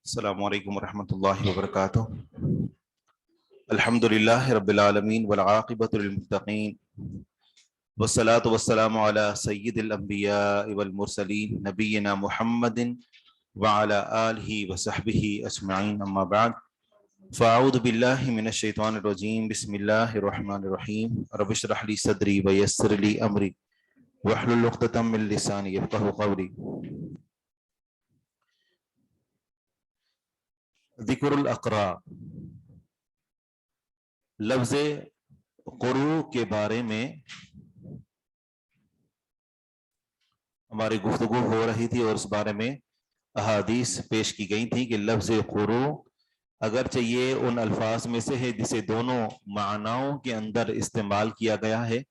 السلام علیکم ورحمۃ اللہ وبرکاتہ۔ الحمدللہ رب العالمین والعاقبۃ للمتقین والصلاة والسلام علی سید الانبیاء والمرسلین نبینا محمد وعلی آلہ وصحبہ اجمعین، اما بعد فاعوذ باللہ من الشیطان الرجیم، بسم اللہ الرحمن الرحیم۔ رب اشرح لی صدری ویسر لی امری واحلل عقدۃ من لسانی یفقہوا قولی۔ ذکر الاقراء، لفظ قروء کے بارے میں ہماری گفتگو ہو رہی تھی اور اس بارے میں احادیث پیش کی گئی تھی کہ لفظ قروء اگرچہ یہ ان الفاظ میں سے ہے جسے دونوں معناؤں کے اندر استعمال کیا گیا ہے،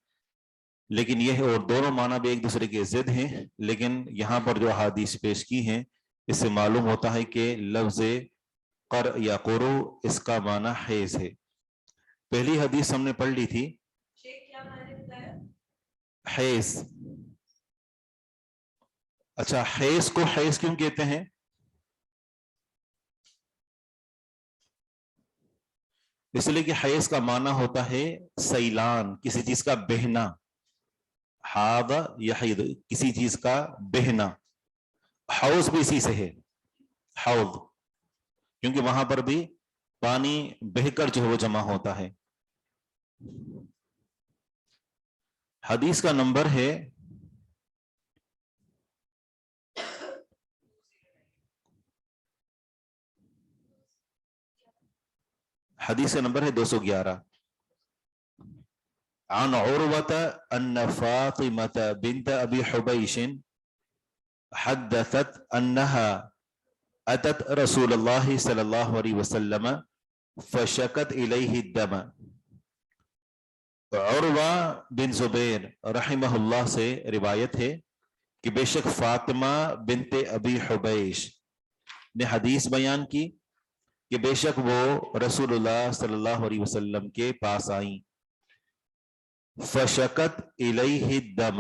لیکن یہ اور دونوں معنی بھی ایک دوسرے کے ضد ہیں، لیکن یہاں پر جو احادیث پیش کی ہیں اس سے معلوم ہوتا ہے کہ لفظ قر یا قروء اس کا معنی حیض ہے۔ پہلی حدیث ہم نے پڑھ لی تھی حیض۔ اچھا، حیض کو حیض کیوں کہتے ہیں؟ اس لیے کہ حیض کا معنی ہوتا ہے سیلان، کسی چیز کا بہنا، حاض یحیض، کسی چیز کا بہنا۔ حوض بھی اسی سے ہے، حوض، کیونکہ وہاں پر بھی پانی بہہ کر جو ہے وہ جمع ہوتا ہے۔ حدیث کا نمبر ہے حدیث کا نمبر ہے 211۔ عن عروة ان فاطمة بنت ابی حبیش حدثت انها اتت رسول اللہ صلی اللہ علیہ وسلم فشکت الیہ الدم۔ عروہ بن زبیر رحمہ اللہ سے روایت ہے کہ بے شک فاطمہ بنت ابی حبیش نے حدیث بیان کی کہ بے شک وہ رسول اللہ صلی اللہ علیہ وسلم کے پاس آئیں۔ فشکت الیہ الدم،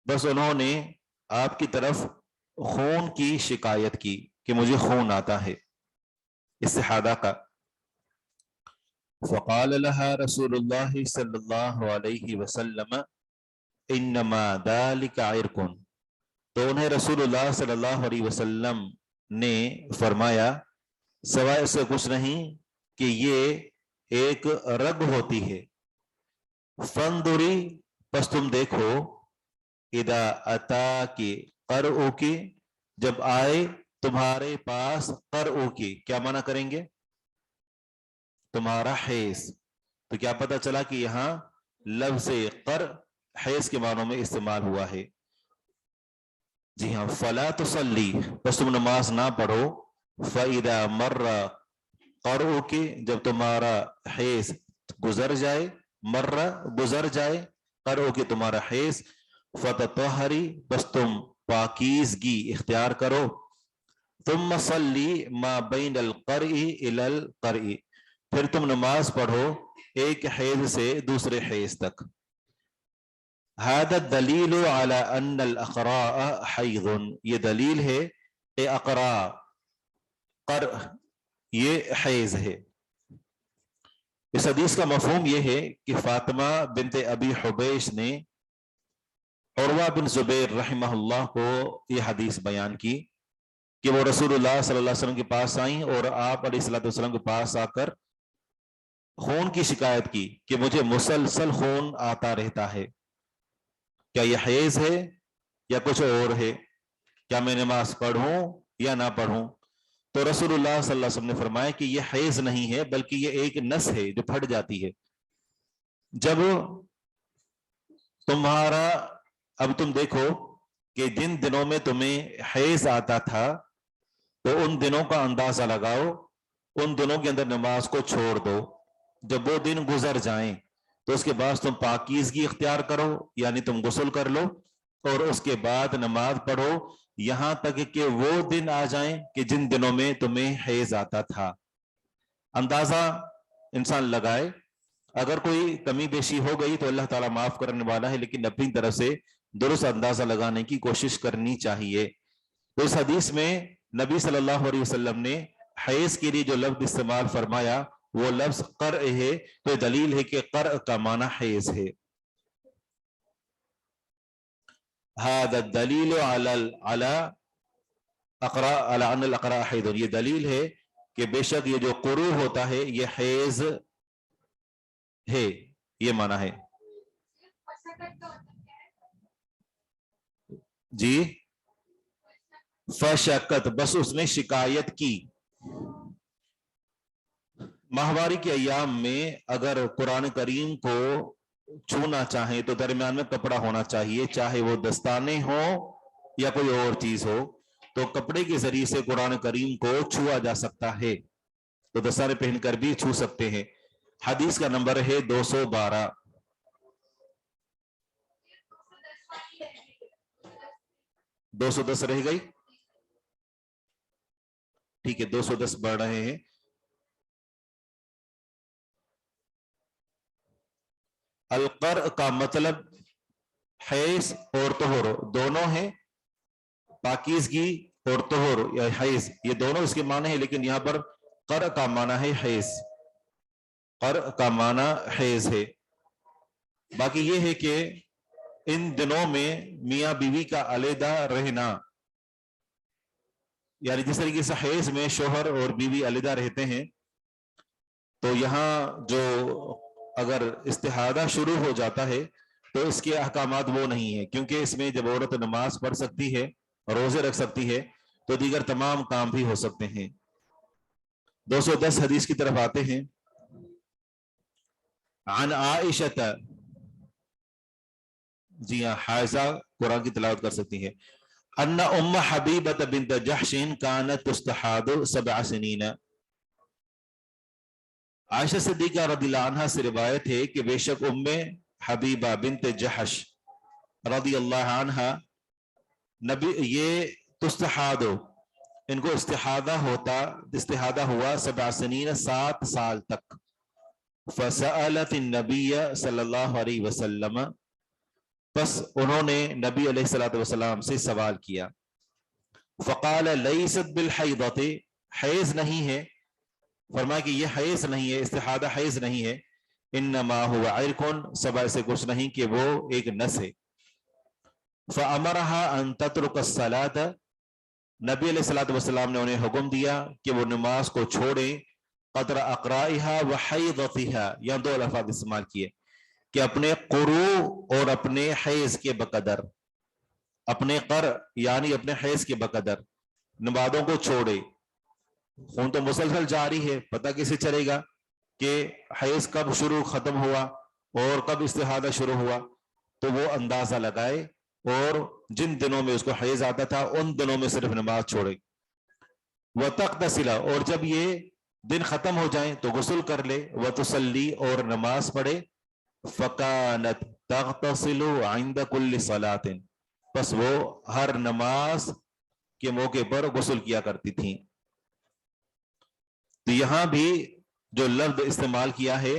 بس انہوں نے آپ کی طرف خون کی شکایت کی کہ مجھے خون آتا ہے، استحاضہ کا۔ فقال لها رسول اللہ صلی اللہ علیہ وسلم انما ذلك عرق، تو انہیں رسول اللہ صلی اللہ علیہ وسلم نے فرمایا سوائے اس سے کچھ نہیں کہ یہ ایک رگ ہوتی ہے۔ فانظری، پس تم دیکھو، اذا اتاکی قرؤکی، جب آئے تمہارے پاس قرؤکی، کیا معنی کریں گے؟ تمہارا حیض۔ تو کیا پتہ چلا کہ یہاں لفظ قر حیض کے معنوں میں استعمال ہوا ہے۔ جی ہاں، فلا تصلی، بس تم نماز نہ پڑھو، فاذا مر قرؤک، جب تمہارا حیض گزر جائے، مر گزر جائے، قرؤک تمہارا حیض، فتطہری، بس تم پاکیزگی اختیار کرو، ثم صلی ما بین القرء الی القرء، پھر تم نماز پڑھو ایک حیض سے دوسرے حیض تک۔ هذا الدلیل علی ان الاقراء حیض، یہ دلیل ہے کہ اقراء، قرء، یہ حیض ہے۔ اس حدیث کا مفہوم یہ ہے کہ فاطمہ بنت ابی حبیش نے عروہ بن زبیر رحمہ اللہ کو یہ حدیث بیان کی کہ وہ رسول اللہ صلی اللہ علیہ وسلم کے پاس آئیں اور آپ علیہ الصلوۃ والسلام کے پاس آ کر خون کی شکایت کی کہ مجھے مسلسل خون آتا رہتا ہے، کیا یہ حیض ہے یا کچھ اور ہے، کیا میں نماز پڑھوں یا نہ پڑھوں؟ تو رسول اللہ صلی اللہ علیہ وسلم نے فرمایا کہ یہ حیض نہیں ہے بلکہ یہ ایک نس ہے جو پھٹ جاتی ہے۔ جب تمہارا، اب تم دیکھو کہ جن دنوں میں تمہیں حیض آتا تھا تو ان دنوں کا اندازہ لگاؤ، ان دنوں کے اندر نماز کو چھوڑ دو۔ جب وہ دن گزر جائیں تو اس کے بعد تم پاکیزگی اختیار کرو، یعنی تم غسل کر لو اور اس کے بعد نماز پڑھو یہاں تک کہ وہ دن آ جائیں کہ جن دنوں میں تمہیں حیض آتا تھا۔ اندازہ انسان لگائے، اگر کوئی کمی بیشی ہو گئی تو اللہ تعالیٰ معاف کرنے والا ہے، لیکن اپنی طرف سے درست اندازہ لگانے کی کوشش کرنی چاہیے۔ تو اس حدیث میں نبی صلی اللہ علیہ وسلم نے حیض کے لیے جو لفظ استعمال فرمایا وہ لفظ قرء ہے، تو دلیل ہے کہ قرء کا معنی حیض ہے. هذا الدلیل علی ان الاقراء حیض، یہ دلیل ہے کہ بے شک یہ جو قروء ہوتا ہے یہ حیض ہے، یہ معنی ہے. جی فشکت، بس اس نے شکایت کی. ماہواری کے ایام میں اگر قرآن کریم کو چھونا چاہیں تو درمیان میں کپڑا ہونا چاہیے، چاہے وہ دستانے ہو یا کوئی اور چیز ہو، تو کپڑے کے ذریعے سے قرآن کریم کو چھوا جا سکتا ہے، تو دستانے پہن کر بھی چھو سکتے ہیں. حدیث کا نمبر ہے 212. 210 رہ گئی، ٹھیک ہے 210 بڑھ رہے ہیں. القرء کا مطلب حیض اور طہور دونوں ہیں، پاکیزگی اور طہور یا حیض یہ دونوں اس کے معنی ہیں، لیکن یہاں پر قرء کا معنی ہے حیض، قرء کا معنی حیض ہے. باقی یہ ہے کہ ان دنوں میں میاں بیوی کا علیحدہ رہنا، یعنی جس طریقے سے حیض میں شوہر اور بیوی علیحدہ رہتے ہیں، تو یہاں جو اگر استحاضہ شروع ہو جاتا ہے تو اس کے احکامات وہ نہیں ہیں، کیونکہ اس میں جب عورت نماز پڑھ سکتی ہے، روزے رکھ سکتی ہے، تو دیگر تمام کام بھی ہو سکتے ہیں. 210 حدیث کی طرف آتے ہیں. عن عائشہ، جی ہاں حائزہ قرآن کی تلاوت کر سکتی ہے. ان ام حبیبۃ بنت جحش کانت تستحاض 7 سنین، عائشہ صدیقہ رضی اللہ عنہ سے روایت ہے کہ بے شک ام حبیبہ بنت جحش رضی اللہ عنہ نبی یہ تستحاض ان کو استحاضہ ہوا 7 سنین 7 سال تک. فسألت النبی صلی اللہ علیہ وسلم، پس انہوں نے نبی علیہ الصلوۃ والسلام سے سوال کیا. فقال لیست بالحیضۃ، حیض نہیں ہے، فرمایا کہ یہ حیض نہیں ہے، استحاضہ حیض نہیں ہے. انما هو عرق، سبا سے کچھ نہیں کہ وہ ایک نس ہے. فامرها ان تترك الصلاۃ، نبی علیہ الصلوۃ والسلام نے انہیں حکم دیا کہ وہ نماز کو چھوڑیں. قدر اقرائها وحیضتها، یہاں 2 لفظ استعمال کیے کہ اپنے قروء اور اپنے حیض کے بقدر، اپنے قرء یعنی اپنے حیض کے بقدر نمازوں کو چھوڑے. خون تو مسلسل جاری ہے، پتہ کیسے چلے گا کہ حیض کب شروع ختم ہوا اور کب استحاضہ شروع ہوا؟ تو وہ اندازہ لگائے اور جن دنوں میں اس کو حیض آتا تھا ان دنوں میں صرف نماز چھوڑے. وَتَغْتَسِلَ، اور جب یہ دن ختم ہو جائیں تو غسل کر لے. وَتُصَلِّ، اور نماز پڑھے. فَكَانَتْ تَغْتَسِلُ عِنْدَ كُلِّ صَلَاةٍ، پس وہ ہر نماز کے موقع پر غسل کیا کرتی تھیں. تو یہاں بھی جو لفظ استعمال کیا ہے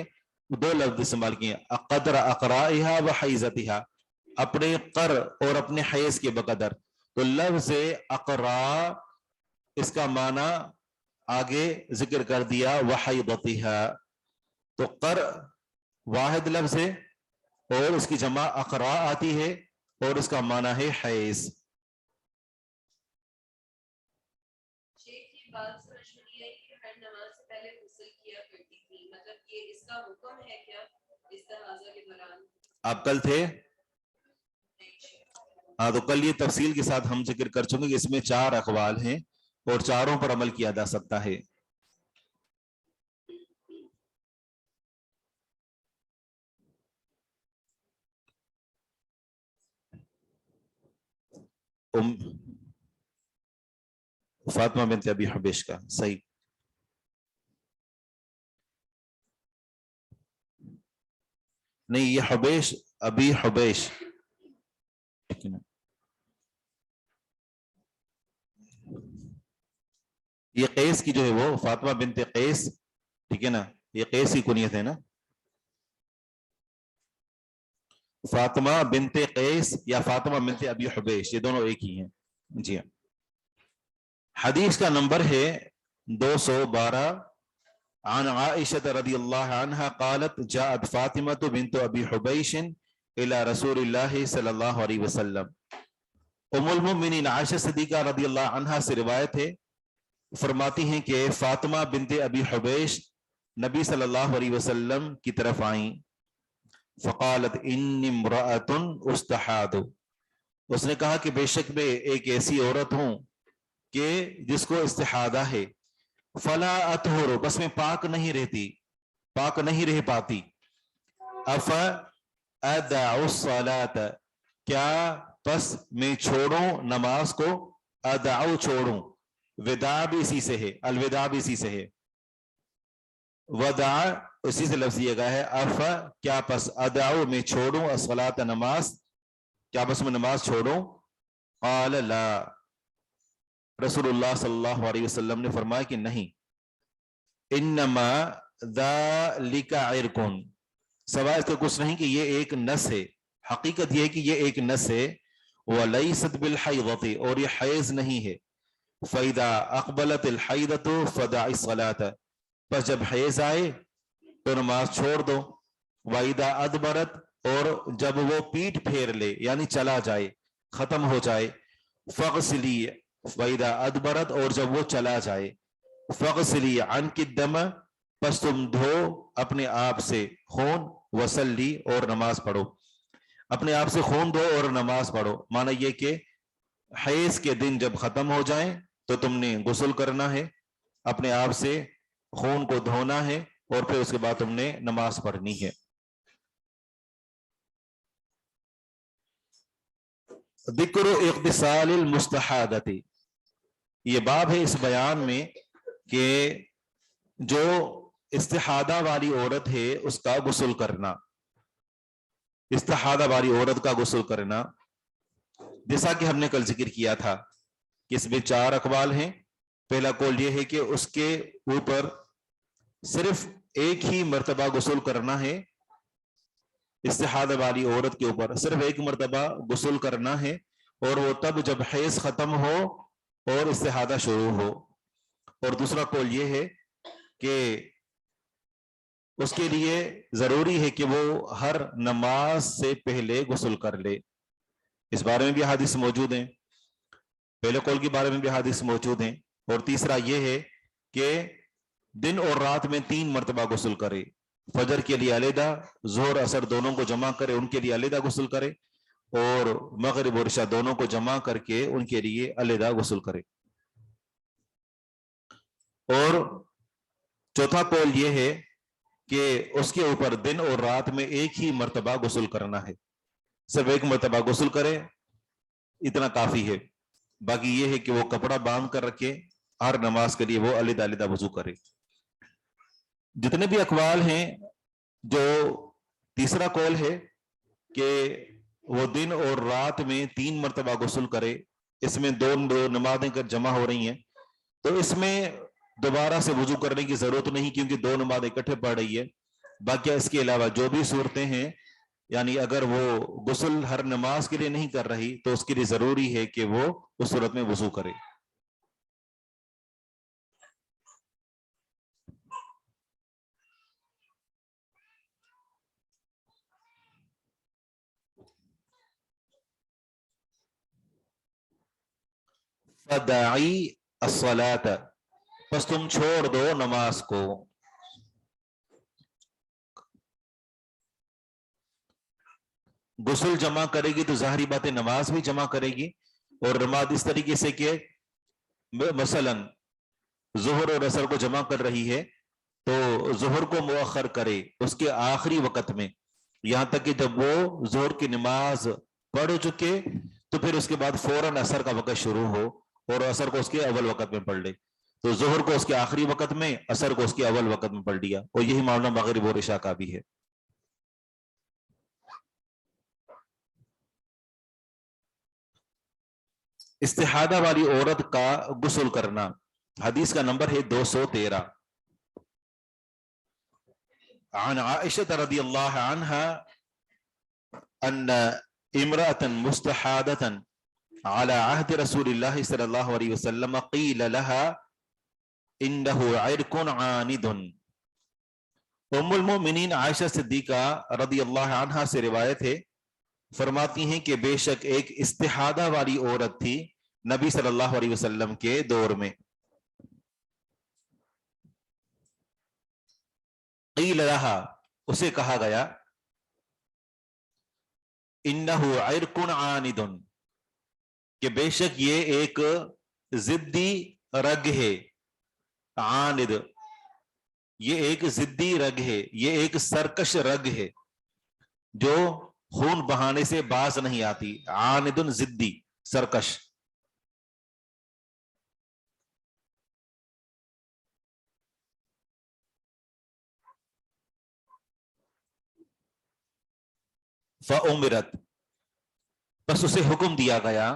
2 لفظ استعمال کیے ہیں، قدر اقرائها وحیضتها، اپنے قر اور اپنے حیض کے بقدر. تو لفظ اقراء اس کا معنی آگے ذکر کر دیا وحیضتها، تو قر واحد لفظ ہے اور اس کی جمع اقراء آتی ہے اور اس کا معنی ہے حیض. آپ کل تھے؟ ہاں، تو کل یہ تفصیل کے ساتھ ہم ذکر کر چکے کہ اس میں 4 اقوال ہیں اور چاروں پر عمل کیا جا سکتا ہے. فاطمہ بنت ابی حبیش کا صحیح. نہیں، یہ حبیش ابی حبیش، یہ قیس کی جو ہے وہ فاطمہ بنت قیس، ٹھیک ہے نا، یہ قیس کی کنیت ہے نا، فاطمہ بنت قیس یا فاطمہ بنت ابی حبیش، یہ دونوں ایک ہی ہیں. جی ہاں. حدیث کا نمبر ہے 212. عن عائشة رضی اللہ عنہ قالت جاءت فاطمة بنت ابی حبیش الى رسول اللہ صلی اللہ علیہ وسلم. ام المؤمنین عائشہ صدیقہ رضی اللہ عنہا سے روایت ہے، فرماتی ہیں کہ فاطمہ بنت ابی حبیش نبی صلی اللہ علیہ وسلم کی طرف آئیں. فقالت انی امرأۃ استحاض، اس نے کہا کہ بے شک میں ایک ایسی عورت ہوں کہ جس کو استحاضہ ہے. فلا اطہر، بس میں پاک نہیں رہتی، پاک نہیں رہ پاتی. اف ادع الصلاۃ، کیا پس میں چھوڑوں نماز کو، ادعو چھوڑوں، وداع بھی اسی سے ہے، الوداع بھی اسی سے ہے، وداع اسی سے لفظ یہ گیا ہے. اف کیا پس ادعو میں چھوڑوں الصلاۃ نماز، کیا بس میں نماز چھوڑوں. قال لا، رسول اللہ صلی اللہ علیہ وسلم نے فرمایا کہ نہیں. انما ذالک عرق، سوائے اس کا کچھ نہیں کہ یہ ایک نس ہے، حقیقت یہ ہے کہ یہ ایک نس ہے. ولیست بالحیضۃ، اور یہ حیض نہیں ہے. فَإِذَا أَقْبَلَتِ الْحَيْضَةُ فَدَعِ الصَّلَاةَ، پس جب حیض آئے تو نماز چھوڑ دو. وَإِذَا أَدْبَرَتْ، اور جب وہ پیٹ پھیر لے یعنی چلا جائے، ختم ہو جائے. فَغْسِلِي، وَإِذَا أَدْبَرَتْ، اور جب وہ چلا جائے. فَغْسِلِي عَنْكِ الدَّمَ، پس تم دھو اپنے آپ سے خون. وَصَلِّي، اور نماز پڑھو. اپنے آپ سے خون دھو اور نماز پڑھو، معنی یہ کہ حیض کے دن جب ختم ہو جائیں تو تم نے غسل کرنا ہے، اپنے آپ سے خون کو دھونا ہے، اور پھر اس کے بعد تم نے نماز پڑھنی ہے. ذکر اغتسال المستحاضۃ، یہ باب ہے اس بیان میں کہ جو استحاضہ والی عورت ہے اس کا غسل کرنا، استحاضہ والی عورت کا غسل کرنا. جیسا کہ ہم نے کل ذکر کیا تھا کہ اس میں 4 اقوال ہیں. پہلا قول یہ ہے کہ اس کے اوپر صرف ایک ہی مرتبہ غسل کرنا ہے، استحاضہ والی عورت کے اوپر صرف ایک مرتبہ غسل کرنا ہے، اور وہ تب جب حیض ختم ہو اور استحاضہ شروع ہو. اور دوسرا قول یہ ہے کہ اس کے لیے ضروری ہے کہ وہ ہر نماز سے پہلے غسل کر لے. اس بارے میں بھی حدیث موجود ہیں، پہلے قول کے بارے میں بھی حدیث موجود ہیں. اور تیسرا یہ ہے کہ دن اور رات میں 3 مرتبہ غسل کرے. فجر کے لیے علیحدہ، ظہر اثر دونوں کو جمع کرے ان کے لیے علیحدہ غسل کرے، اور مغرب اور عشاء دونوں کو جمع کر کے ان کے لیے علیحدہ غسل کرے. اور چوتھا قول یہ ہے کہ اس کے اوپر دن اور رات میں ایک ہی مرتبہ غسل کرنا ہے، صرف ایک مرتبہ غسل کرے اتنا کافی ہے. باقی یہ ہے کہ وہ کپڑا باندھ کر رکھے، ہر نماز کے لیے وہ علیحدہ علیحدہ وضو کرے. جتنے بھی اقوال ہیں، جو تیسرا قول ہے کہ وہ دن اور رات میں 3 مرتبہ غسل کرے، اس میں دو نمازیں جمع ہو رہی ہیں، تو اس میں دوبارہ سے وضو کرنے کی ضرورت نہیں کیونکہ 2 نمازیں اکٹھے پڑھ رہی ہے. باقی اس کے علاوہ جو بھی صورتیں ہیں، یعنی اگر وہ غسل ہر نماز کے لیے نہیں کر رہی تو اس کے لیے ضروری ہے کہ وہ اس صورت میں وضو کرے. فدعی الصلاۃ، پس تم چھوڑ دو نماز کو. غسل جمع کرے گی تو ظاہری بات ہے نماز بھی جمع کرے گی. اور نماز اس طریقے سے کہ مثلا ظہر اور عصر کو جمع کر رہی ہے تو ظہر کو مؤخر کرے اس کے آخری وقت میں، یہاں تک کہ جب وہ ظہر کی نماز پڑھ چکے تو پھر اس کے بعد فوراً عصر کا وقت شروع ہو اور عصر کو اس کے اول وقت میں پڑھ لے. تو ظہر کو اس کے آخری وقت میں، عصر کو اس کے اول وقت میں پڑھ لیا. اور یہی معاملہ مغرب اور عشاء کا بھی ہے. استحاضہ والی عورت کا غسل کرنا، حدیث کا نمبر ہے 213. عن عائشة رضی اللہ عنہا ان امرأة مستحاضة على عهد رسول الله صلى الله عليه وسلم قيل لها إنه عرق عاند. ام المؤمنین عائشہ صدیقہ رضی اللہ عنہا سے روایت ہے، فرماتی ہیں کہ بے شک ایک استحادہ والی عورت تھی نبی صلی اللہ علیہ وسلم کے دور میں. قیل لہا، اسے کہا گیا، انہو عرق عاند، کہ بے شک یہ ایک ضدی رگ ہے. عاند، یہ ایک ضدی رگ ہے، یہ ایک سرکش رگ ہے جو خون بہانے سے باز نہیں آتی. عاند ضدی، سرکش. فَأُمِرَتْ، بس اسے حکم دیا گیا،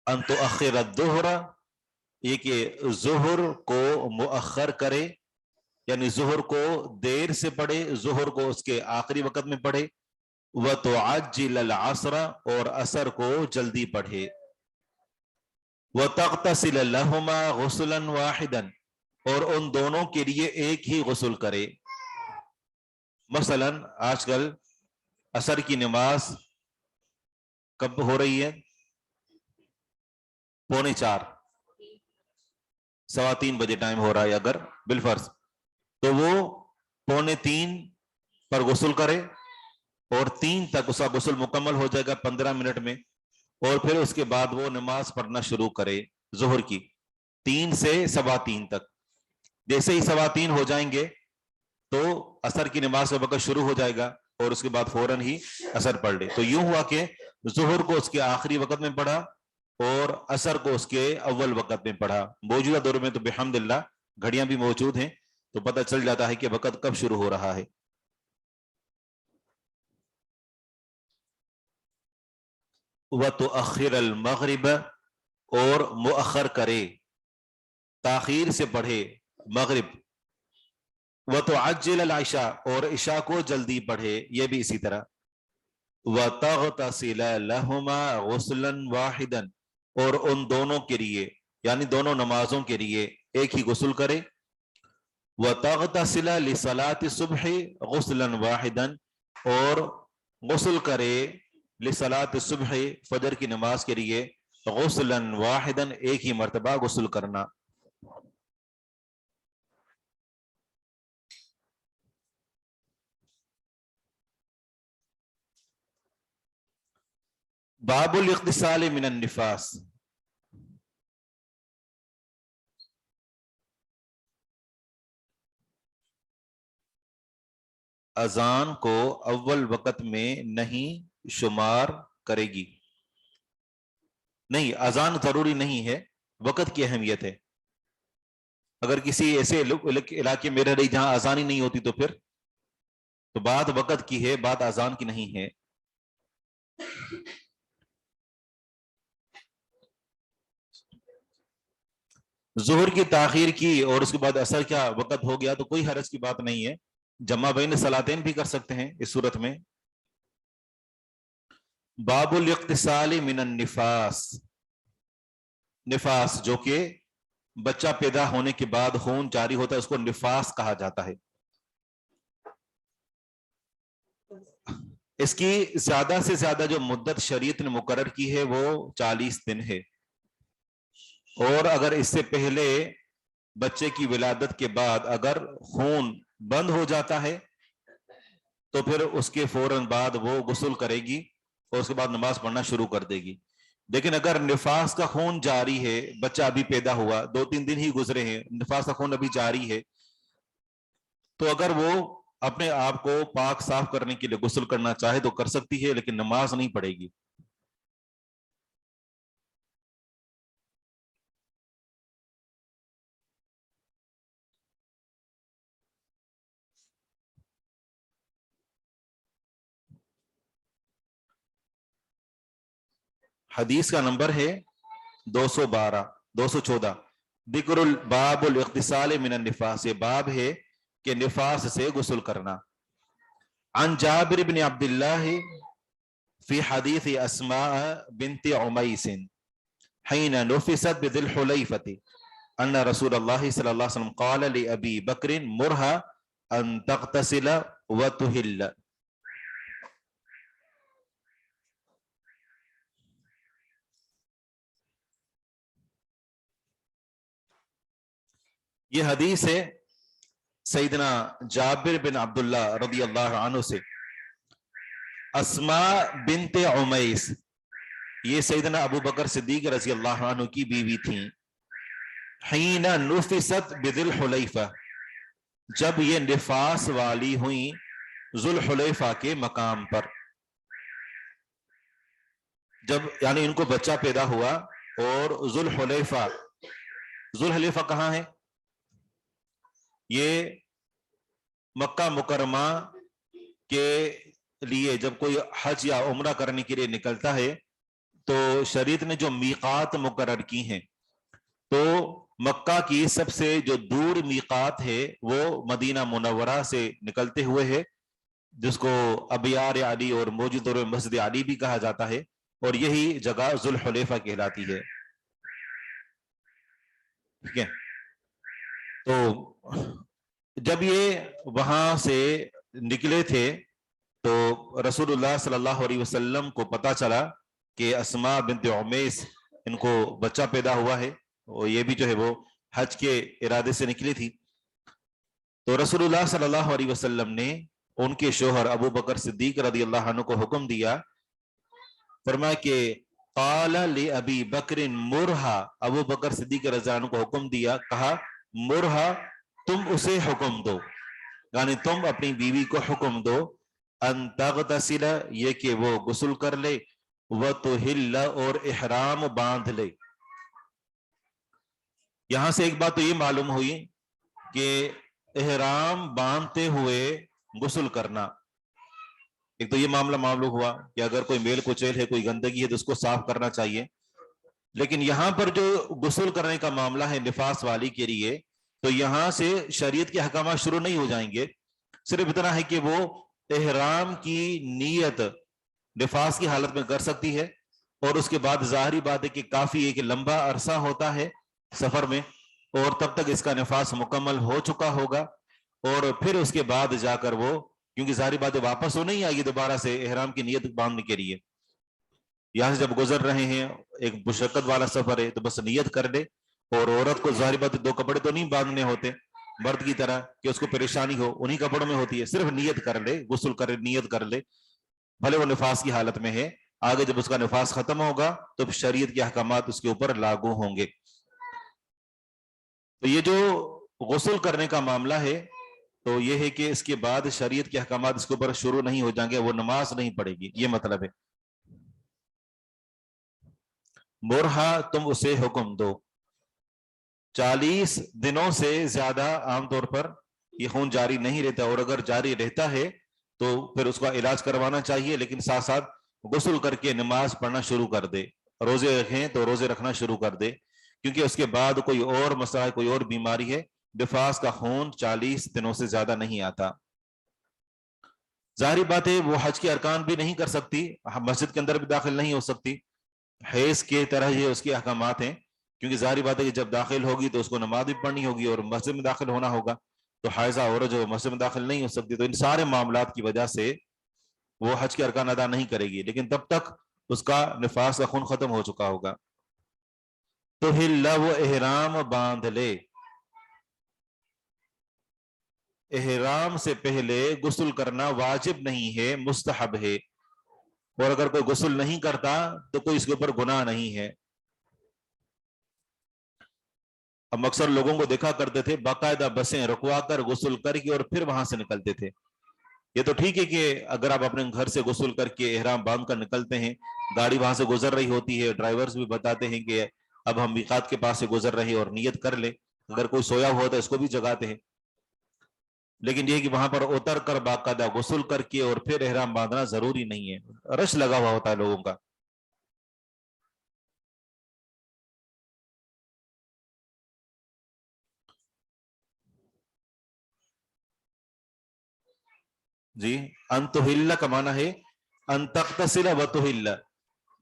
ان تؤخر الظہر، یہ کہ ظہر کو مؤخر کرے، یعنی ظہر کو دیر سے پڑھے، ظہر کو اس کے آخری وقت میں پڑھے. وَتُعَجِّلَ الْعَصْرَ، اور عصر کو جلدی پڑھے. وَتَغْتَسِلَ لَهُمَا غُسْلًا وَاحِدًا، اور ان دونوں کے لیے ایک ہی غسل کرے. مثلا آج کل عصر کی نماز کب ہو رہی ہے؟ 3:45، 3:15 بجے ٹائم ہو رہا ہے اگر بالفرض، تو وہ 2:45 پر غسل کرے، اور 3 تک اس کا غسل مکمل ہو جائے گا 15 منٹ میں، اور پھر اس کے بعد وہ نماز پڑھنا شروع کرے ظہر کی 3 سے 3:15 تک. جیسے ہی 3:15 ہو جائیں گے تو عصر کی نماز کا وقت شروع ہو جائے گا، اور اس کے بعد فوراً ہی عصر پڑھ لے. تو یوں ہوا کہ ظہر کو اس کے آخری وقت میں پڑھا اور عصر کو اس کے اول وقت میں پڑھا. موجودہ دور میں تو بحمداللہ گھڑیاں بھی موجود ہیں، تو پتہ چل جاتا ہے کہ وقت کب شروع ہو رہا ہے. وَتُؤَخِّرَ الْمَغْرِبَ، اور مؤخر کرے، تاخیر سے پڑھے مغرب. وَتُعَجِّلَ الْعِشَاء، اور عشاء کو جلدی پڑھے، یہ بھی اسی طرح. وَتَغْتَسِلَ لَهُمَا غُسْلًا وَاحِدًا، اور ان دونوں کے لیے، یعنی دونوں نمازوں کے لیے ایک ہی غسل کرے. وَتَغْتَسِلَ لِصَلَاةِ الصُّبْحِ غُسْلًا وَاحِدًا، اور غسل کرے لِصَلَاةِ الصُّبْحِ، فجر کی نماز کے لیے، غُسْلًا وَاحِدًا، ایک ہی مرتبہ غسل کرنا. باب الاغتسال من النفاس. اذان کو اول وقت میں نہیں شمار کرے گی. نہیں، اذان ضروری نہیں ہے، وقت کی اہمیت ہے. اگر کسی ایسے علاقے میں رہ رہی جہاں اذان ہی نہیں ہوتی تو پھر تو بات وقت کی ہے، بات اذان کی نہیں ہے. ظہر کی تاخیر کی اور اس کے بعد عصر کیا وقت ہو گیا تو کوئی حرج کی بات نہیں ہے، جمع بین صلاتین بھی کر سکتے ہیں اس صورت میں. باب الاغتسال من النفاس. نفاس جو کہ بچہ پیدا ہونے کے بعد خون جاری ہوتا ہے، اس کو نفاس کہا جاتا ہے. اس کی زیادہ سے زیادہ جو مدت شریعت نے مقرر کی ہے وہ 40 دن ہے، اور اگر اس سے پہلے بچے کی ولادت کے بعد اگر خون بند ہو جاتا ہے تو پھر اس کے فوراً بعد وہ غسل کرے گی اور اس کے بعد نماز پڑھنا شروع کر دے گی. لیکن اگر نفاس کا خون جاری ہے، بچہ ابھی پیدا ہوا، 2-3 دن ہی گزرے ہیں، نفاس کا خون ابھی جاری ہے، تو اگر وہ اپنے آپ کو پاک صاف کرنے کے لیے غسل کرنا چاہے تو کر سکتی ہے، لیکن نماز نہیں پڑھے گی. حدیث کا نمبر ہے 214. ذکر الباب الاغتسال من النفاس، یہ باب ہے کہ نفاس سے غسل کرنا. عن جابر بن عبد اللہ فی حدیث اسماء بنت عمیس حین نفست بذی الحلیفۃ ان رسول اللہ صلی اللہ علیہ وسلم قال لأبی بکر مرها ان تغتسل وتحل. یہ حدیث ہے سیدنا جابر بن عبداللہ رضی اللہ عنہ سے. اسماء بنت عمیس یہ سیدنا ابو بکر صدیق رضی اللہ عنہ کی بیوی تھیں. حین نفست بذی الحلیفہ جب یہ نفاس والی ہوئیں ذو الحلیفہ کے مقام پر. جب یعنی ان کو بچہ پیدا ہوا اور ذو الحلیفہ کہاں ہے؟ یہ مکہ مکرمہ کے لیے جب کوئی حج یا عمرہ کرنے کے لیے نکلتا ہے تو شریعت نے جو میقات مقرر کی ہیں تو مکہ کی سب سے جو دور میقات ہے وہ مدینہ منورہ سے نکلتے ہوئے ہے، جس کو ابیار علی اور موجود دور میں مسجد علی بھی کہا جاتا ہے، اور یہی جگہ ذو الحلیفہ کہلاتی ہے. ٹھیک ہے، تو جب یہ وہاں سے نکلے تھے تو رسول اللہ صلی اللہ علیہ وسلم کو پتا چلا کہ اسماء بنت عمیس ان کو بچہ پیدا ہوا ہے، اور یہ بھی جو ہے وہ حج کے ارادے سے نکلی تھی. تو رسول اللہ صلی اللہ علیہ وسلم نے ان کے شوہر ابو بکر صدیق رضی اللہ عنہ کو حکم دیا، فرمایا کہ قال لأبی بکر مرہا، ابو بکر صدیق رضی اللہ عنہ کو حکم دیا، کہا مرہا تم اسے حکم دو، یعنی تم اپنی بیوی کو حکم دو، ان تغتسل یہ کہ وہ غسل کر لے، وتحل اور احرام باندھ لے. یہاں سے ایک بات تو یہ معلوم ہوئی کہ احرام باندھتے ہوئے غسل کرنا، ایک تو یہ معاملہ معلوم ہوا کہ اگر کوئی میل کچیل ہے، کوئی گندگی ہے تو اس کو صاف کرنا چاہیے. لیکن یہاں پر جو غسل کرنے کا معاملہ ہے نفاس والی کے لیے، تو یہاں سے شریعت کے احکامات شروع نہیں ہو جائیں گے. صرف اتنا ہے کہ وہ احرام کی نیت نفاس کی حالت میں کر سکتی ہے، اور اس کے بعد ظاہری بات ہے کہ کافی ایک لمبا عرصہ ہوتا ہے سفر میں، اور تب تک اس کا نفاس مکمل ہو چکا ہوگا، اور پھر اس کے بعد جا کر وہ، کیونکہ ظاہری بات ہے واپس وہ نہیں آئے گی دوبارہ سے احرام کی نیت باندھنے کے لیے. یہاں سے جب گزر رہے ہیں ایک مشقت والا سفر ہے تو بس نیت کر لے. اور عورت کو ظاہری بات دو کپڑے تو نہیں باندھنے ہوتے مرد کی طرح کہ اس کو پریشانی ہو، انہی کپڑوں میں ہوتی ہے، صرف نیت کر لے، غسل کرے، نیت کر لے، بھلے وہ نفاس کی حالت میں ہے. آگے جب اس کا نفاس ختم ہوگا تو شریعت کے احکامات اس کے اوپر لاگو ہوں گے. تو یہ جو غسل کرنے کا معاملہ ہے تو یہ ہے کہ اس کے بعد شریعت کے احکامات اس کے اوپر شروع نہیں ہو جائیں گے، وہ نماز نہیں پڑھے گی، یہ مطلب ہے. مرہا تم اسے حکم دو. 40 دنوں سے زیادہ عام طور پر یہ خون جاری نہیں رہتا، اور اگر جاری رہتا ہے تو پھر اس کا علاج کروانا چاہیے، لیکن ساتھ ساتھ غسل کر کے نماز پڑھنا شروع کر دے. روزے رکھیں تو روزے رکھنا شروع کر دے، کیونکہ اس کے بعد کوئی اور مسئلہ ہے، کوئی اور بیماری ہے. نفاس کا خون 40 دنوں سے زیادہ نہیں آتا. ظاہری بات ہے وہ حج کے ارکان بھی نہیں کر سکتی، مسجد کے اندر بھی داخل نہیں ہو سکتی، حیض کے طرح یہ اس کے احکامات ہیں. کیونکہ ظاہری بات ہے کہ جب داخل ہوگی تو اس کو نماز بھی پڑھنی ہوگی اور مسجد میں داخل ہونا ہوگا، تو حائضہ عورت جو مسجد میں داخل نہیں ہو سکتی. تو ان سارے معاملات کی وجہ سے وہ حج کے ارکان ادا نہیں کرے گی، لیکن تب تک اس کا نفاس کا خون ختم ہو چکا ہوگا. تو ہل وہ احرام باندھ لے. احرام سے پہلے غسل کرنا واجب نہیں ہے، مستحب ہے، اور اگر کوئی غسل نہیں کرتا تو کوئی اس کے اوپر گناہ نہیں ہے. ہم اکثر لوگوں کو دیکھا کرتے تھے باقاعدہ بسیں رکوا کر غسل کر کے اور پھر وہاں سے نکلتے تھے. یہ تو ٹھیک ہے کہ اگر آپ اپنے گھر سے غسل کر کے احرام باندھ کر نکلتے ہیں، گاڑی وہاں سے گزر رہی ہوتی ہے، ڈرائیورز بھی بتاتے ہیں کہ اب ہم میقات کے پاس سے گزر رہے ہیں اور نیت کر لیں. اگر کوئی سویا ہوا ہوتا ہے اس کو بھی جگاتے ہیں، لیکن یہ کہ وہاں پر اتر کر باقاعدہ غسل کر کے اور پھر احرام باندھنا ضروری نہیں ہے. رش لگا ہوا ہوتا ہے لوگوں کا. جی، انتحل کا معنی ہے ان تغتسل وتحل،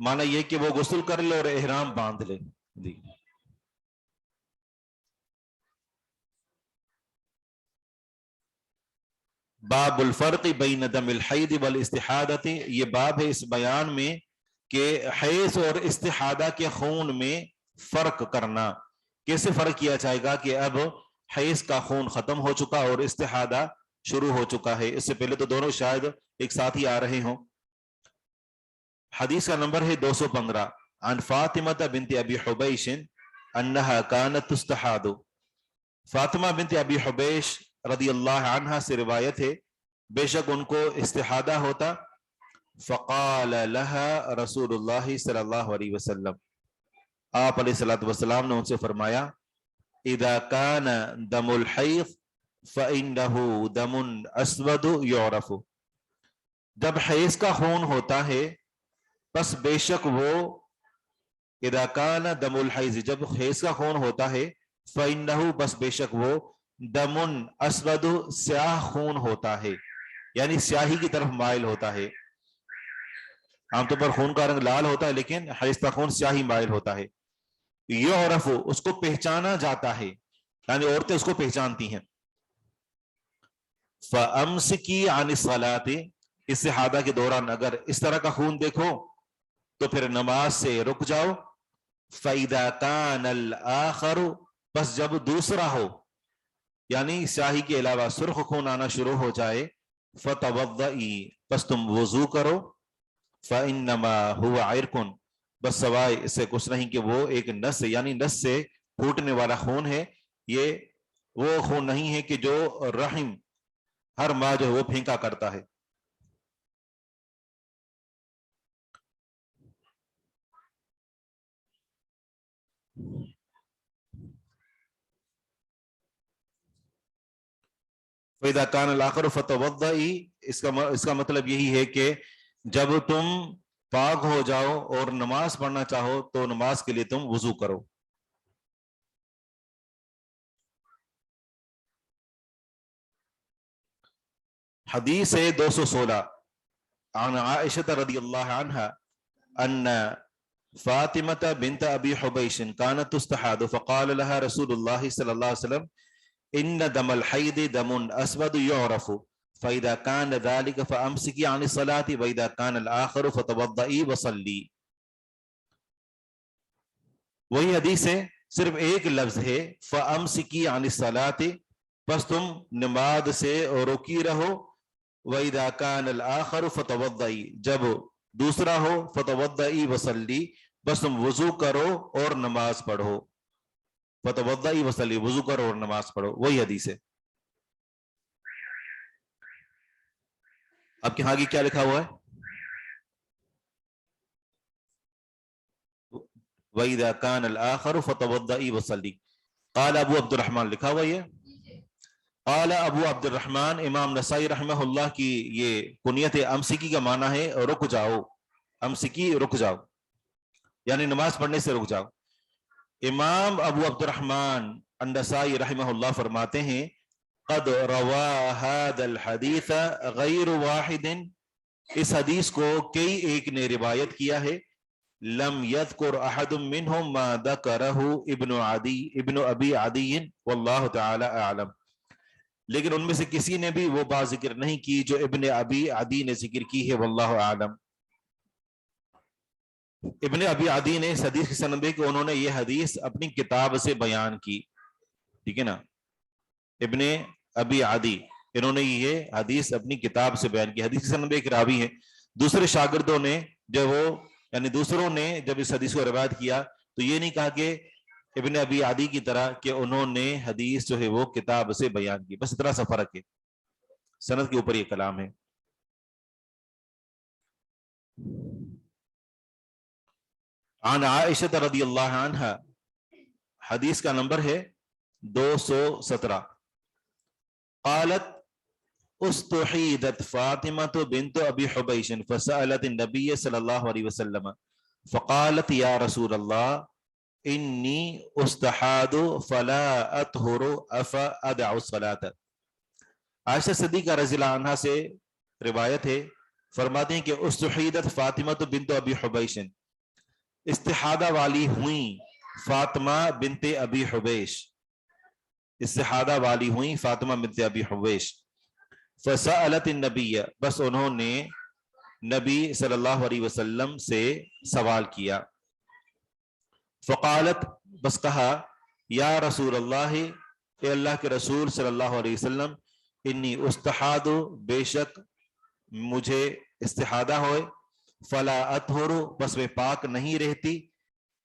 مانا یہ کہ وہ غسل کر لے اور احرام باندھ لے. جی باب الفرق بین دم الحید والاستحادۃ، یہ باب ہے اس بیان میں کہ حیض اور استحادہ کے خون میں فرق کرنا. کیسے فرق کیا جائے گا کہ اب حیض کا خون ختم ہو چکا اور استحادہ شروع ہو چکا ہے. اس سے پہلے تو دونوں شاید ایک ساتھ ہی آ رہے ہوں. حدیث کا نمبر ہے 215. عن فاطمہ بنت ابی حبیش انہا کانت تستحاد، فاطمہ بنت ابی حبیش رضی اللہ عنہا سے روایت ہے بے شک ان کو استحادہ ہوتا. فقال لها رسول اللہ صلی اللہ علیہ وسلم، آپ علیہ الصلوۃ والسلام نے ان سے فرمایا اذا كان دم الحیض فإنه دم اسود يعرف، جب حیض کا خون ہوتا ہے پس بے شک وہ، اذا كان دم الحیض، جب حیض کا خون ہوتا ہے، فإنه بس بے شک وہ، دم اسود، سیاہ خون ہوتا ہے، یعنی سیاہی کی طرف مائل ہوتا ہے. عام طور پر خون کا رنگ لال ہوتا ہے لیکن حیض کا خون سیاہی مائل ہوتا ہے. یعرف، اس کو پہچانا جاتا ہے، یعنی عورتیں اس کو پہچانتی ہیں. فَأَمْسِكِي عَنِ الصَّلَاةِ، استحادہ کے دوران اگر اس طرح کا خون دیکھو تو پھر نماز سے رک جاؤ. فَإِذَا كَانَ الْآخَرُ، بس جب دوسرا ہو، یعنی سیاہی کے علاوہ سرخ خون آنا شروع ہو جائے، فَتَوَضَّئِ، بس تم وضو کرو. فَإِنَّمَا هُوَ عِرْقٌ، بس سوائے اس سے کچھ نہیں کہ وہ ایک نس، یعنی نس سے پھوٹنے والا خون ہے. یہ وہ خون نہیں ہے کہ جو رحم ہر ماہ جو ہے وہ پھینکا کرتا ہے. فَإِذَا كَانَ الْآخَرُ فَتَوَضَّئِ، اس کا مطلب یہی ہے کہ جب تم پاک ہو جاؤ اور نماز پڑھنا چاہو تو نماز کے لیے تم وضو کرو. حدیث ہے 216. عن عائشہ رضی اللہ عنہا ان فاطمة بنت ابی حبیش كانت تستحاد فقال لها رسول اللہ صلی اللہ علیہ وسلم ان دم الحید دم اسود يعرف فإذا كان ذلك فأمسكي عن الصلاة وإذا كان الآخر فتوضئي وصلي. وہی حدیث ہے، صرف ایک لفظ ہے فأمسكي عن الصلاة، بس تم نماز سے روکی رہو. وَإِذَا كَانَ الْآخَرُ فَتَوَضَّئِ، جب دوسرا ہو، فَتَوَضَّئِ وَصَلِّ، بس تم وضو کرو اور نماز پڑھو. فَتَوَضَّئِ وَصَلِّ، وضو کرو اور نماز پڑھو. وہی حدیث ہے. آپ کے ہاں کی کیا لکھا ہوا ہے؟ وَإِذَا كَانَ الْآخَرُ فَتَوَضَّئِ وَصَلِّ. قال ابو عبد الرحمن، لکھا ہوا یہ قال ابو عبد الرحمن. امام نسائی رحمہ اللہ کی یہ کنیت ہے. امسکی کا معنی ہے رک جاؤ، امسکی رک جاؤ، یعنی نماز پڑھنے سے رک جاؤ. امام ابو عبد الرحمن النسائی رحمہ اللہ فرماتے ہیں قد روا هذا الحدیث غیر واحد، اس حدیث کو کئی ایک نے روایت کیا ہے. لم يذكر احد منهم ما ذكره ابن ابی عدی واللہ تعالی اعلم، لیکن ان میں سے کسی نے بھی وہ بات ذکر نہیں کی جو ابن ابی عدی نے ذکر کی ہے، واللہ اعلم. ابن ابی عدی نے اس حدیث کی سند ہے کہ انہوں نے یہ حدیث اپنی کتاب سے بیان کی، ٹھیک ہے نا. ابن ابی عدی انہوں نے یہ حدیث اپنی کتاب سے بیان کی. حدیث کی سند ایک راوی ہے. دوسرے شاگردوں نے جب وہ یعنی دوسروں نے جب اس حدیث کو روایت کیا تو یہ نہیں کہا کہ ابن ابی عدی کی طرح کہ انہوں نے حدیث جو ہے وہ کتاب سے بیان کی، بس اتنا سا فرق ہے، سند کے اوپر یہ کلام ہے. عن عائشہ رضی اللہ عنہا، حدیث کا نمبر ہے 217. قالت استحیدت فاطمة بنت ابی حبیش فسألت النبی صلی اللہ علیہ وسلم فقالت یا رسول اللہ انی استحاد فلا اطہر افادع الصلاۃ. عائشہ صدیقہ رضی اللہ عنہا سے روایت ہے فرماتے ہیں کہ استحیدت فاطمہ بنت ابی حبیش، استحادہ والی ہوئیں فاطمہ بنت ابی حبیش، استحادہ والی ہوئیں فاطمہ بنت ابی حبیش، فسألت النبی، بس انہوں نے نبی صلی اللہ علیہ وسلم سے سوال کیا، فقالت، بس کہا، یا رسول اللہ، اے اللہ کے رسول صلی اللہ علیہ وسلم، انی استحاد، بے شک مجھے استحادہ ہوئے، فلا اطہر، بس میں پاک نہیں رہتی،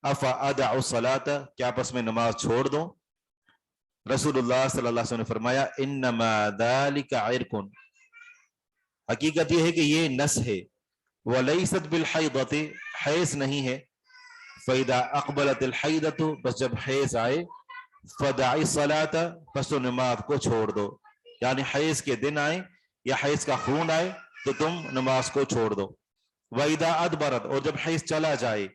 افا ادع الصلاۃ، کیا پس میں نماز چھوڑ دوں؟ رسول اللہ صلی اللہ علیہ وسلم نے فرمایا انما ذالک عرق، حقیقت یہ ہے کہ یہ نس ہے، ولیست بالحیضۃ، حیض نہیں ہے، فاذا اقبلت الحیضۃ، بس جب حیض آئے، فدع الصلاۃ، پس تو نماز کو چھوڑ دو، یعنی حیض کے دن آئے یا حیض کا خون آئے تو تم نماز کو چھوڑ دو، واذا ادبرت، اور جب حیض چلا جائے،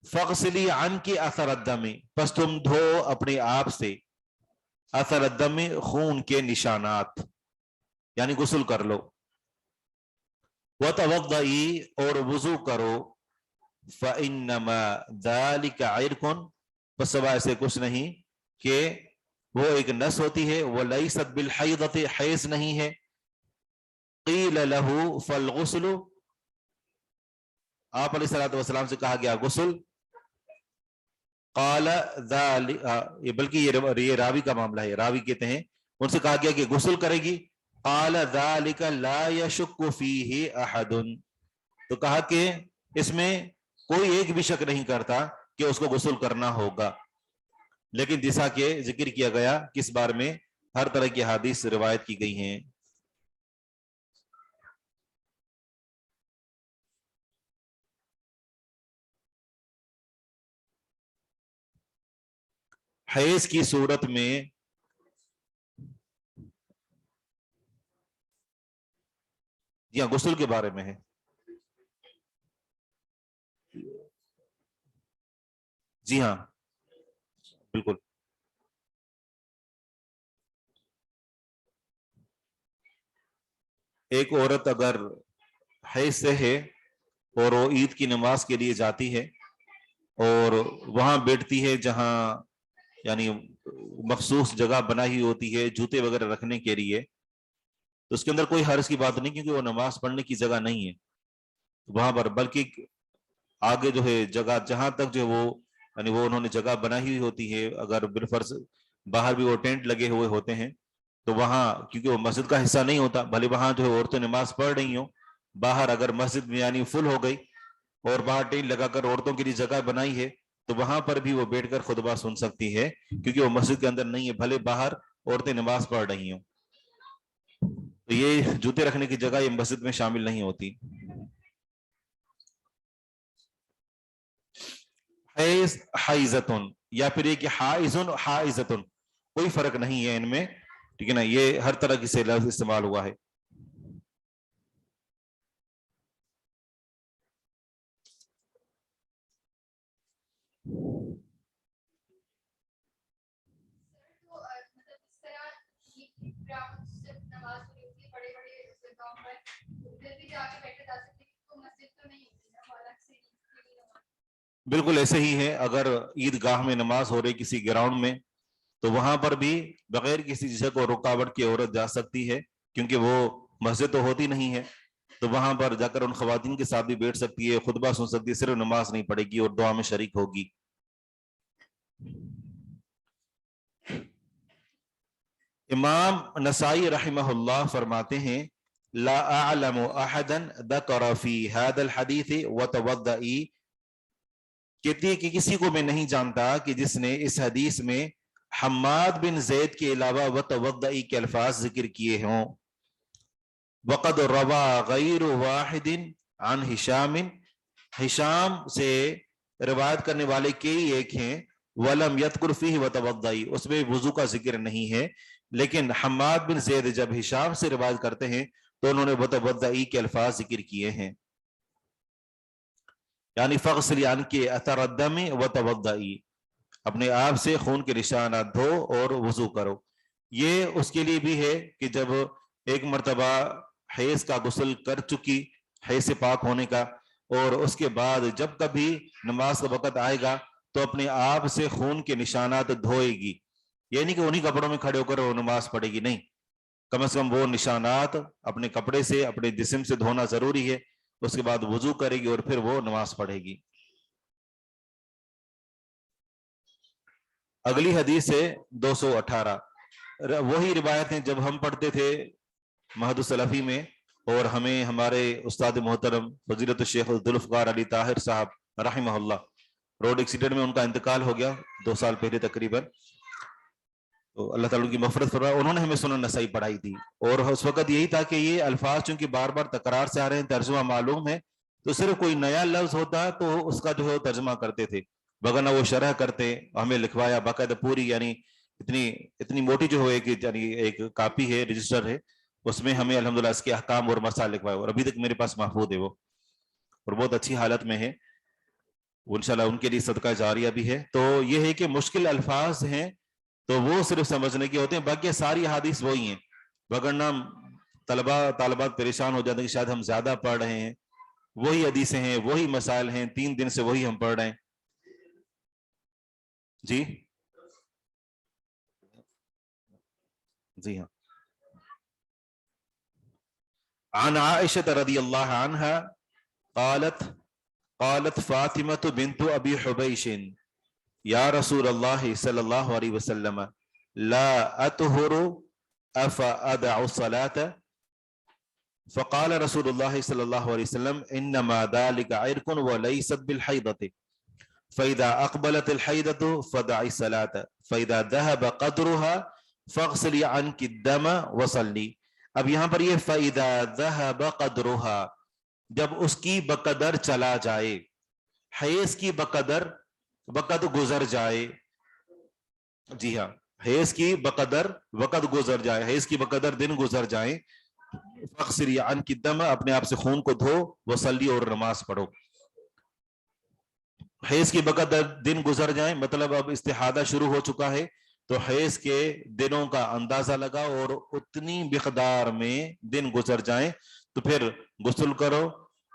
فاغسلی عنک اثر الدم، پس تم دھو اپنے آپ سے اثر الدم، خون کے نشانات، یعنی غسل کر لو، وتوضئی، اور وضو کرو، فانما ذلک عرق، پس سوائے سے کچھ نہیں کہ وہ ایک نس ہوتی ہے، ولیست بالحیضۃ، حیض نہیں ہے، قیل لہ فالغسل، آپ علیہ الصلوۃ والسلام سے کہا گیا غسل، قال ذلک، بلکہ یہ راوی کا معاملہ ہے، راوی کہتے ہیں ان سے کہا گیا کہ غسل کرے گی، قال ذلک لا یشک فیہ احد، تو کہا کہ اس میں کوئی ایک بھی شک نہیں کرتا کہ اس کو غسل کرنا ہوگا، لیکن جیسا کہ ذکر کیا گیا کس بار میں ہر طرح کی حدیث روایت کی گئی ہیں۔ حیض کی صورت میں یا غسل کے بارے میں ہے، جی ہاں بالکل، ایک عورت اگر حیض سے ہے اور وہ عید کی نماز کے لیے جاتی ہے اور وہاں بیٹھتی ہے جہاں یعنی مخصوص جگہ بنائی ہوتی ہے جوتے وغیرہ رکھنے کے لیے، تو اس کے اندر کوئی حرج کی بات نہیں، کیونکہ وہ نماز پڑھنے کی جگہ نہیں ہے وہاں پر، بلکہ آگے جو ہے جگہ جہاں تک جو وہ یعنی وہ انہوں نے جگہ بنائی ہوئی ہوتی ہے، اگر بالفرض باہر بھی وہ ٹینٹ لگے ہوئے ہوتے ہیں تو وہاں کیونکہ وہ مسجد کا حصہ نہیں ہوتا، بھلے وہاں جو ہے عورتیں نماز پڑھ رہی ہوں، باہر اگر مسجد میں یعنی فل ہو گئی اور باہر ٹینٹ لگا کر عورتوں کے لیے جگہ بنائی ہے تو وہاں پر بھی وہ بیٹھ کر خطبہ سن سکتی ہے، کیونکہ وہ مسجد کے اندر نہیں ہے، بھلے باہر عورتیں نماز پڑھ رہی ہوں، تو یہ جوتے رکھنے کی جگہ یہ مسجد میں شامل نہیں ہوتی۔ حیض حائزتن، یا پھر یہ کہ حائزن حائزتن، کوئی فرق نہیں ہے ان میں، ٹھیک ہے نا، یہ ہر طرح کی سے لفظ استعمال ہوا ہے۔ بالکل ایسے ہی ہے، اگر عید گاہ میں نماز ہو رہی کسی گراؤنڈ میں تو وہاں پر بھی بغیر کسی چیز کو رکاوٹ کی عورت جا سکتی ہے، کیونکہ وہ مسجد تو ہوتی نہیں ہے، تو وہاں پر جا کر ان خواتین کے ساتھ بھی بیٹھ سکتی ہے، خطبہ سن سکتی ہے، صرف نماز نہیں پڑھے گی اور دعا میں شریک ہوگی۔ امام نسائی رحمہ اللہ فرماتے ہیں لا اعلم احدا ذکر فی هذا الحدیث وتوضئی، کہتی ہے کہ کسی کو میں نہیں جانتا کہ جس نے اس حدیث میں حماد بن زید کے علاوہ وتوضئی کے الفاظ ذکر کیے ہوں۔ وقد روا غیر واحد عن ہشام، ہشام سے روایت کرنے والے کئی ایک ہیں، ولم یذکر فیہ وتوضئی، اس میں وضو کا ذکر نہیں ہے، لیکن حماد بن زید جب ہشام سے روایت کرتے ہیں تو انہوں نے وتوضئی کے الفاظ ذکر کیے ہیں، یعنی فغسلی عنک اثر الدم وتوضئی، اپنے آپ سے خون کے نشانات دھو اور وضو کرو۔ یہ اس کے لیے بھی ہے کہ جب ایک مرتبہ حیض کا غسل کر چکی، حیض سے پاک ہونے کا، اور اس کے بعد جب کبھی نماز کا وقت آئے گا تو اپنے آپ سے خون کے نشانات دھوئے گی، یعنی کہ انہی کپڑوں میں کھڑے ہو کر وہ نماز پڑھے گی نہیں، کم از کم وہ نشانات اپنے کپڑے سے، اپنے جسم سے دھونا ضروری ہے، اس کے بعد وضو کرے گی اور پھر وہ نماز پڑھے گی۔ اگلی حدیث ہے 218، وہی روایت ہیں جب ہم پڑھتے تھے مہد السلفی میں، اور ہمیں ہمارے استاد محترم فضیلت الشیخ ذوالفقار علی طاہر صاحب رحمہ اللہ، روڈ ایکسیڈنٹ میں ان کا انتقال ہو گیا 2 سال پہلے تقریباً، تو اللہ تعالیٰ کی مغفرت فرمائے، انہوں نے ہمیں سنن نسائی پڑھائی تھی، اور اس وقت یہی تھا کہ یہ الفاظ چونکہ بار بار تکرار سے آ رہے ہیں، ترجمہ معلوم ہے، تو صرف کوئی نیا لفظ ہوتا تو اس کا جو ہے ترجمہ کرتے تھے، وگرنہ وہ شرح کرتے، ہمیں لکھوایا باقاعدہ پوری، یعنی اتنی موٹی جو ہے کہ یعنی ایک کاپی ہے، رجسٹر ہے، اس میں ہمیں الحمدللہ اس کے احکام اور مسائل لکھوائے، اور ابھی تک میرے پاس محفوظ ہے وہ، اور بہت اچھی حالت میں ہے، وہ انشاءاللہ ان کے لیے صدقہ جاریہ بھی ہے۔ تو یہ ہے کہ مشکل الفاظ ہیں تو وہ صرف سمجھنے کے ہوتے ہیں، باقی ساری حدیث وہی ہیں، وگرنہ طالبات پریشان ہو جاتے ہیں کہ شاید ہم زیادہ پڑھ رہے ہیں، وہی حدیثیں ہیں، وہی مسائل ہیں، 3 دن سے وہی ہم پڑھ رہے ہیں۔ جی ہاں، عن عائشة رضی اللہ عنہا قالت فاطمة بنت ابی حبیش یا رسول اللہ صلی اللہ علیہ وسلم لا اطہر افادع الصلاة فقال رسول اللہ صلی اللہ علیہ وسلم انما ذلك عرق وليست بالحیضة فإذا أقبلت الحيضة فدعي الصلاة فإذا ذهب قدرها فاغسلي عنك الدم وصلي۔ اب یہاں پر یہ فإذا ذهب قدرها، جب اس کی بقدر چلا جائے، حیض کی بقدر وقت گزر جائے، جی ہاں، حیض کی بقدر وقت گزر جائے، حیض کی بقدر دن گزر جائیں، فاغسلي عنك الدم، اپنے آپ سے خون کو دھو، وصلي، اور نماز پڑھو۔ حیض کی بقدر دن گزر جائیں مطلب اب استحاضہ شروع ہو چکا ہے، تو حیض کے دنوں کا اندازہ لگا اور اتنی مقدار میں دن گزر جائیں تو پھر غسل کرو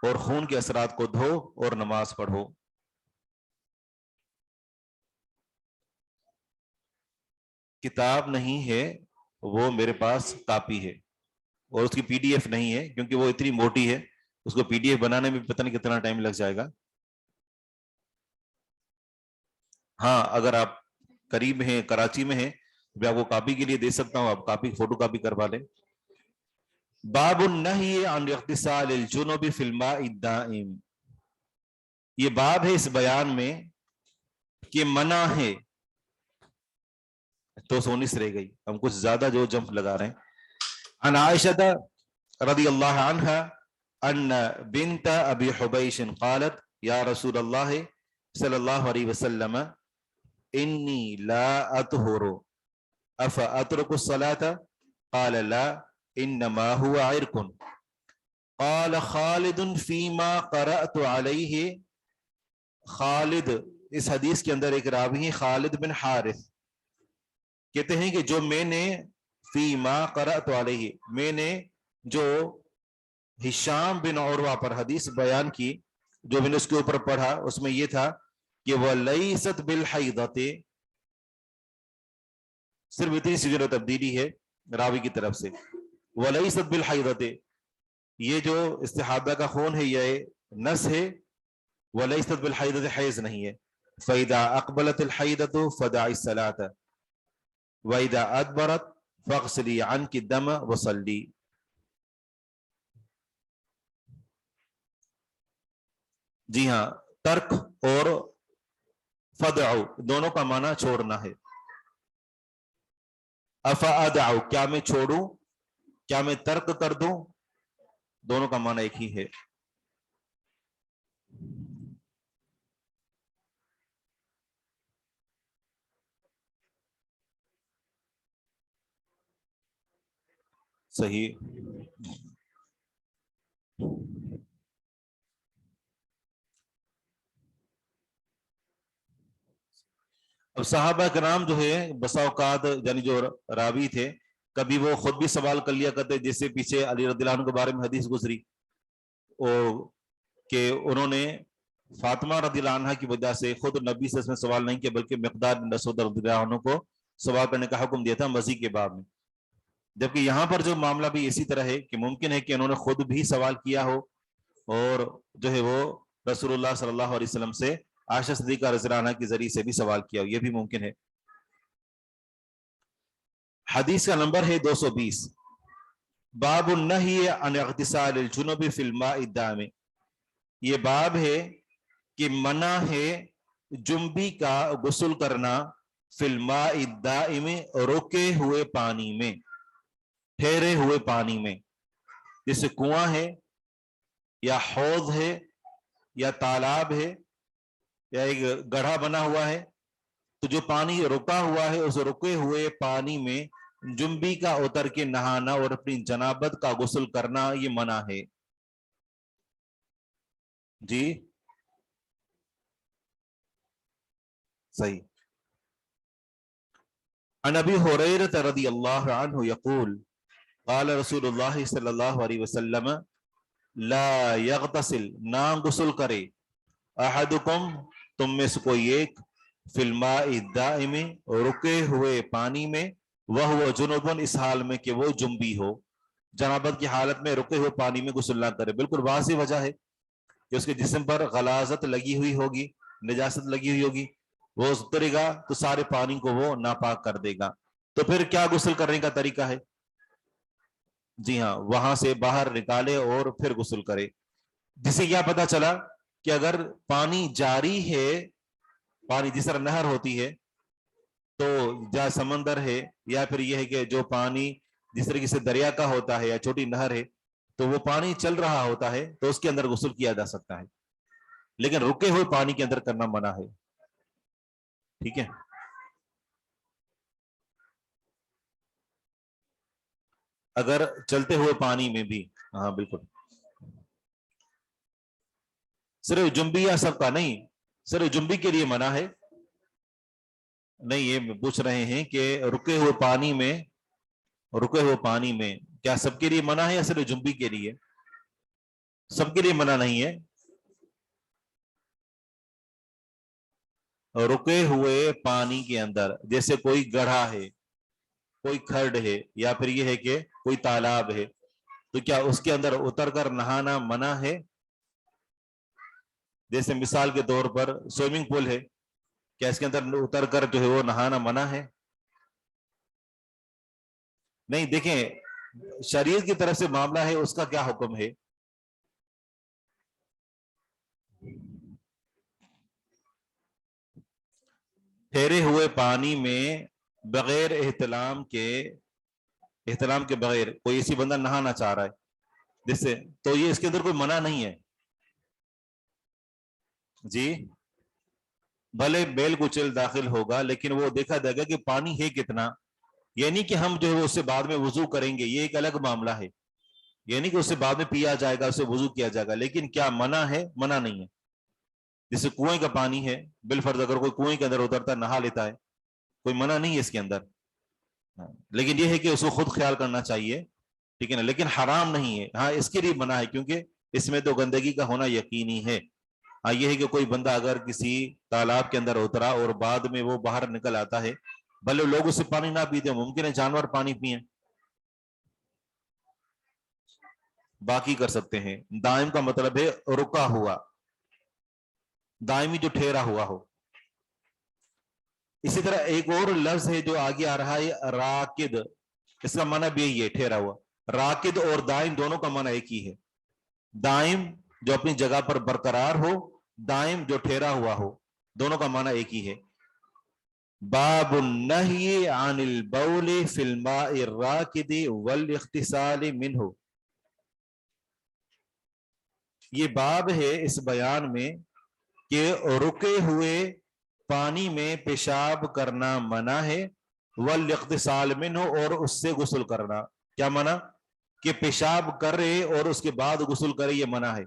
اور خون کے اثرات کو دھو اور نماز پڑھو۔ کتاب نہیں ہے، وہ میرے پاس کاپی ہے، اور اس کی پی ڈی ایف نہیں ہے کیونکہ وہ اتنی موٹی ہے، اس کو پی ڈی ایف بنانے میں پتہ نہیں کتنا ٹائم لگ جائے گا۔ ہاں اگر آپ قریب ہیں، کراچی میں ہیں، میں آپ کو کاپی کے لیے دے سکتا ہوں، آپ کاپی فوٹو کاپی کروا لیں۔ باب النہی عن اغتسال الجنب فی الماء الدائم، یہ باب ہے اس بیان میں کہ منع ہے، 219 رہ گئی، ہم کچھ زیادہ جو جمپ لگا رہے ہیں۔ عن عائشہ رضی اللہ عنہ ان بنت ابی حبیش قالت یا رسول اللہ صلی اللہ علیہ وسلم انی لا اطہر افاترک الصلاة قال لا انما هو عرق قال خالد فیما قرأت علیہ، خالد اس حدیث کے اندر ایک راوی ہے خالد بن حارث، کہتے ہیں کہ جو میں نے فیما قرأت علیہ، میں نے جو ہشام بن عروہ پر حدیث بیان کی، جو میں نے اس کے اوپر پڑھا، اس میں یہ تھا کہ وَلَيْسَتْ بِالْحَيْضَةِ، صرف اتنی سی جو تبدیلی ہے راوی کی طرف سے، وَلَيْسَتْ بِالْحَيْضَةِ، یہ جو استحاضہ کا خون ہے یہ نس ہے، وَلَيْسَتْ بِالْحَيْضَةِ حیض نہیں ہے، فَإِذَا أَقْبَلَتِ الْحَيْضَةُ فَدَعِ الصَّلَاةَ وَإِذَا أَدْبَرَتْ فَاغْسِلِي عَنْكِ الدَّمَ وَصَلِّي۔ جی ہاں، ترک اور فدعو دونوں کا معنی چھوڑنا ہے۔ افادعو، کیا میں چھوڑوں، کیا میں ترک کر دوں، دونوں کا معنی ایک ہی ہے۔ صحیح۔ اب صحابہ کرام جو ہے بسا اوقات، یعنی جو راوی تھے، کبھی وہ خود بھی سوال کر لیا کرتے، جیسے پیچھے علی رضی اللہ عنہ کے بارے میں حدیث گزری اور کہ انہوں نے فاطمہ رضی اللہ عنہ کی وجہ سے خود نبی سے اس میں سوال نہیں کیا، بلکہ مقداد بن اسود رضی اللہ عنہ کو سوال کرنے کا حکم دیا تھا مزی کے باب میں. جبکہ یہاں پر جو معاملہ بھی اسی طرح ہے کہ ممکن ہے کہ انہوں نے خود بھی سوال کیا ہو اور جو ہے وہ رسول اللہ صلی اللہ علیہ وسلم سے عائشہ صدیقہ رضی اللہ عنہ کے ذریعے سے بھی سوال کیا ہو، یہ بھی ممکن ہے. حدیث کا نمبر ہے 220. باب النہی عن اغتسال الجنب فی الماء الدائم. یہ باب ہے کہ منع ہے جنبی کا غسل کرنا فی الماء الدائم، رکے ہوئے پانی میں، ٹھہرے ہوئے پانی میں، جیسے کنواں ہے یا حوض ہے یا تالاب ہے یا ایک گڑھا بنا ہوا ہے، تو جو پانی رکا ہوا ہے اس رکے ہوئے پانی میں جنبی کا اتر کے نہانا اور اپنی جنابت کا غسل کرنا یہ منع ہے. جی صحیح. عن ابی ہریرہ رضی اللہ عنہ یقول قال رسول اللہ صلی اللہ علیہ وسلم لا یغتسل، نہ غسل کرے، احدکم، تم میں سے کوئی ایک، فی الماء الدائم، رکے ہوئے پانی میں، وہو جنوبن، اس حال میں کہ وہ جنبی ہو، جنابت کی حالت میں رکے ہوئے پانی میں غسل نہ کرے. بالکل واضح وجہ ہے کہ اس کے جسم پر غلاظت لگی ہوئی ہوگی، نجاست لگی ہوئی ہوگی، وہ اترے گا تو سارے پانی کو وہ ناپاک کر دے گا. تو پھر کیا غسل کرنے کا طریقہ ہے؟ جی ہاں، وہاں سے باہر نکالے اور پھر غسل کرے. جس سے کیا پتا چلا کہ اگر پانی جاری ہے، پانی جس طرح نہر ہوتی ہے تو یا سمندر ہے یا پھر یہ ہے کہ جو پانی جس طریقے سے دریا کا ہوتا ہے یا چھوٹی نہر ہے تو وہ پانی چل رہا ہوتا ہے تو اس کے اندر غسل کیا جا سکتا ہے، لیکن رکے ہوئے پانی کے اندر کرنا منع ہے. ٹھیک ہے. اگر چلتے ہوئے پانی میں بھی، ہاں بالکل، صرف جنبی یا سب کا نہیں، صرف جنبی کے لیے منع ہے. نہیں، یہ پوچھ رہے ہیں کہ رکے ہوئے پانی میں، رکے ہوئے پانی میں کیا سب کے لیے منع ہے یا صرف جنبی کے لیے؟ سب کے لیے منع نہیں ہے. رکے ہوئے پانی کے اندر جیسے کوئی گڑھا ہے، کوئی کھرڈ ہے یا پھر یہ ہے کہ کوئی تالاب ہے، تو کیا اس کے اندر اتر کر نہانا منع ہے؟ جیسے مثال کے طور پر سوئمنگ پول ہے، کیا اس کے اندر اتر کر جو ہے وہ نہانا منع ہے؟ نہیں. دیکھیں شریعت کی طرف سے معاملہ ہے، اس کا کیا حکم ہے؟ ٹھہرے ہوئے پانی میں بغیر احتلام کے بغیر کوئی ایسی بندہ نہانا چاہ رہا ہے جس سے، تو یہ اس کے اندر کوئی منع نہیں ہے. جی بھلے بیل کچل داخل ہوگا لیکن وہ دیکھا جائے گا کہ پانی ہے کتنا. یعنی کہ ہم جو ہے اس سے بعد میں وضو کریں گے، یہ ایک الگ معاملہ ہے. یعنی کہ اس سے بعد میں پیا جائے گا، اس سے وضو کیا جائے گا، لیکن کیا منع ہے؟ منع نہیں ہے. جیسے کنویں کا پانی ہے، بالفرض اگر کوئی کنویں کے اندر اترتا ہے نہا لیتا ہے، کوئی منع نہیں ہے اس کے اندر، لیکن یہ ہے کہ اس کو خود خیال کرنا چاہیے. ٹھیک ہے نا، لیکن حرام نہیں ہے. ہاں اس کے لیے منع ہے کیونکہ اس میں تو گندگی کا ہونا یقینی ہے. ہاں یہ ہے کہ کوئی بندہ اگر کسی تالاب کے اندر اترا اور بعد میں وہ باہر نکل آتا ہے، بھلے لوگ اس سے پانی نہ پیتے، ممکن ہے جانور پانی پئیں، باقی کر سکتے ہیں. دائم کا مطلب ہے رکا ہوا، دائمی جو ٹھہرا ہوا ہو. اسی طرح ایک اور لفظ ہے جو آگے آ رہا ہے راکد، اس کا معنی بھی یہی ہے ٹھہرا ہوا. راکد اور دائم دونوں کا معنی ایک ہی ہے. دائم جو اپنی جگہ پر برقرار ہو، دائم جو ٹھہرا ہوا ہو، دونوں کا معنی ایک ہی ہے. باب النہی عن البول فی الماء الراکد والاغتسال منہ. یہ باب ہے اس بیان میں کہ رکے ہوئے پانی میں پیشاب کرنا منع ہے، والاغتسال منہ، اور اس سے غسل کرنا. کیا منع؟ کہ پیشاب کرے اور اس کے بعد غسل کرے، یہ منع ہے.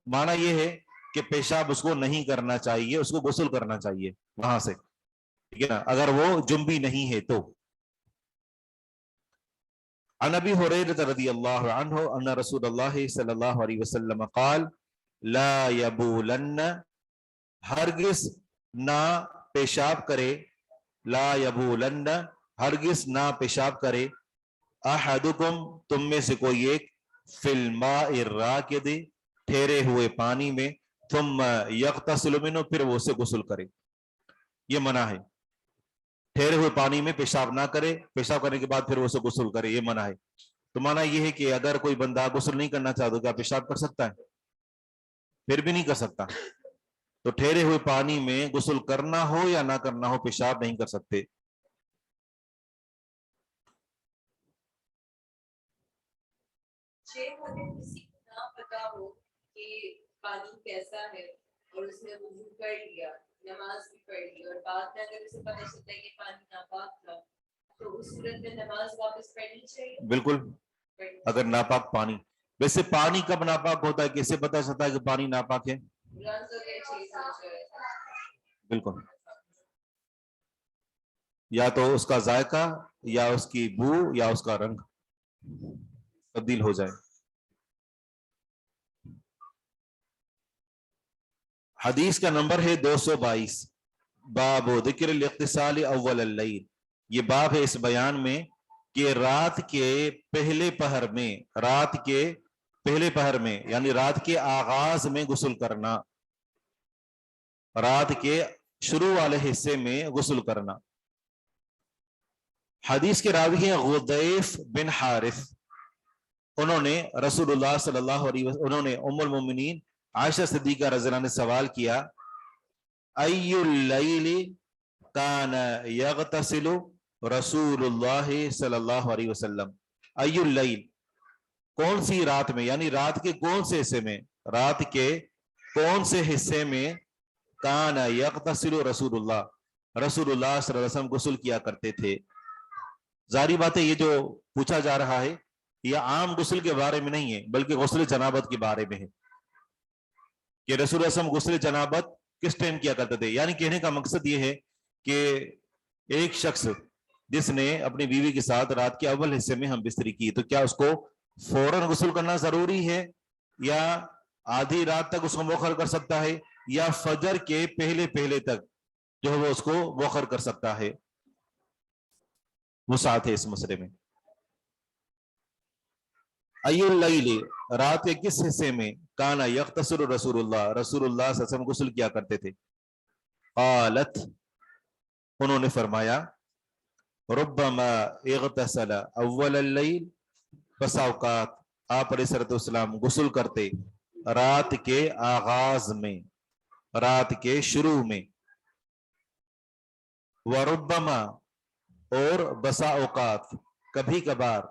معنی یہ ہے کہ پیشاب اس کو نہیں کرنا چاہیے، اس کو غسل کرنا چاہیے وہاں سے. ٹھیک ہے نا، اگر وہ جنبی نہیں ہے تو. عن ابی ہریرہ رضی اللہ عنہ ان رسول اللہ صلی اللہ علیہ وسلم قال لا یبولن ہرگز نہ پیشاب کرے لا یبولن ہرگز نہ پیشاب کرے احدکم تم میں سے کوئی ایک فی الماء الراکد ٹھہرے ہوئے پانی میں ثم یغتسل منہ پھر وہ اسے غسل کرے. یہ منع ہے. ٹھہرے ہوئے پانی میں پیشاب نہ کرے, پیشاب کرنے کے بعد پھر وہ اسے غسل کرے, یہ منع ہے. تو معنی یہ ہے کہ اگر کوئی بندہ غسل نہیں کرنا چاہتا تو کیا پیشاب کر سکتا ہے؟ پھر بھی نہیں کر سکتا. تو ٹھہرے ہوئے پانی میں غسل کرنا ہو یا نہ کرنا ہو پیشاب نہیں کر سکتے. کسی کو نہ پتا ہو کہ پانی کیسا ہے اور اس نے وضو کر لیا, نماز بھی پڑھ لی, اور بعد میں اگر اسے پتہ چلتا ہے کہ پانی ناپاک تھا تو اس صورت میں نماز واپس پڑھنی چاہیے. بالکل, اگر ناپاک پانی, ویسے پانی کب ناپاک ہوتا ہے, کیسے پتا چلتا ہے کہ پانی ناپاک ہے؟ بالکل, یا تو اس کا ذائقہ یا اس کی بو یا اس کا رنگ تبدیل ہو جائے. حدیث کا نمبر ہے 222. باب ذکر الاغتسال اول اللیل. یہ باب ہے اس بیان میں کہ رات کے پہلے پہر میں, رات کے پہلے پہر میں یعنی رات کے آغاز میں غسل کرنا, رات کے شروع والے حصے میں غسل کرنا. حدیث کے راوی ہیں غضیف بن حارث. انہوں نے رسول اللہ صلی اللہ علیہ وسلم, انہوں نے ام المومنین عائشہ صدیقہ رضی اللہ عنہ نے سوال کیا ای اللیل کان یغتسل رسول اللہ صلی اللہ علیہ وسلم. ای اللیل, کون سی رات میں, یعنی رات کے کون سے حصے میں, رات کے کون سے حصے میں کان یغتسل رسول اللہ, رسول اللہ صلی اللہ علیہ وسلم غسل کیا کرتے تھے. ظاہری بات ہے یہ جو پوچھا جا رہا ہے یہ عام غسل کے بارے میں نہیں ہے بلکہ غسل جنابت کے بارے میں ہے کہ رسول اللہ صلی اللہ علیہ وسلم غسل جنابت کس ٹائم کیا کرتے تھے. یعنی کہنے کا مقصد یہ ہے کہ ایک شخص جس نے اپنی بیوی کے ساتھ رات کے اول حصے میں ہم بستری کی تو کیا اس کو فوراً غسل کرنا ضروری ہے یا آدھی رات تک اس کو مؤخر کر سکتا ہے یا فجر کے پہلے پہلے تک جو ہے وہ اس کو مؤخر کر سکتا ہے. وہ ساتھ ہے اس مسئلے میں. ای اللیل, رات کے کس حصے میں کانا یغتسل رسول اللہ, رسول اللہ صلی اللہ علیہ وسلم غسل کیا کرتے تھے. قالت, انہوں نے فرمایا ربما اغتسل اول اللیل, بس اوقات آپ علیہ الصلوۃ والسلام غسل کرتے رات کے آغاز میں, رات کے شروع میں. وربما, اور بسا اوقات کبھی کبھار,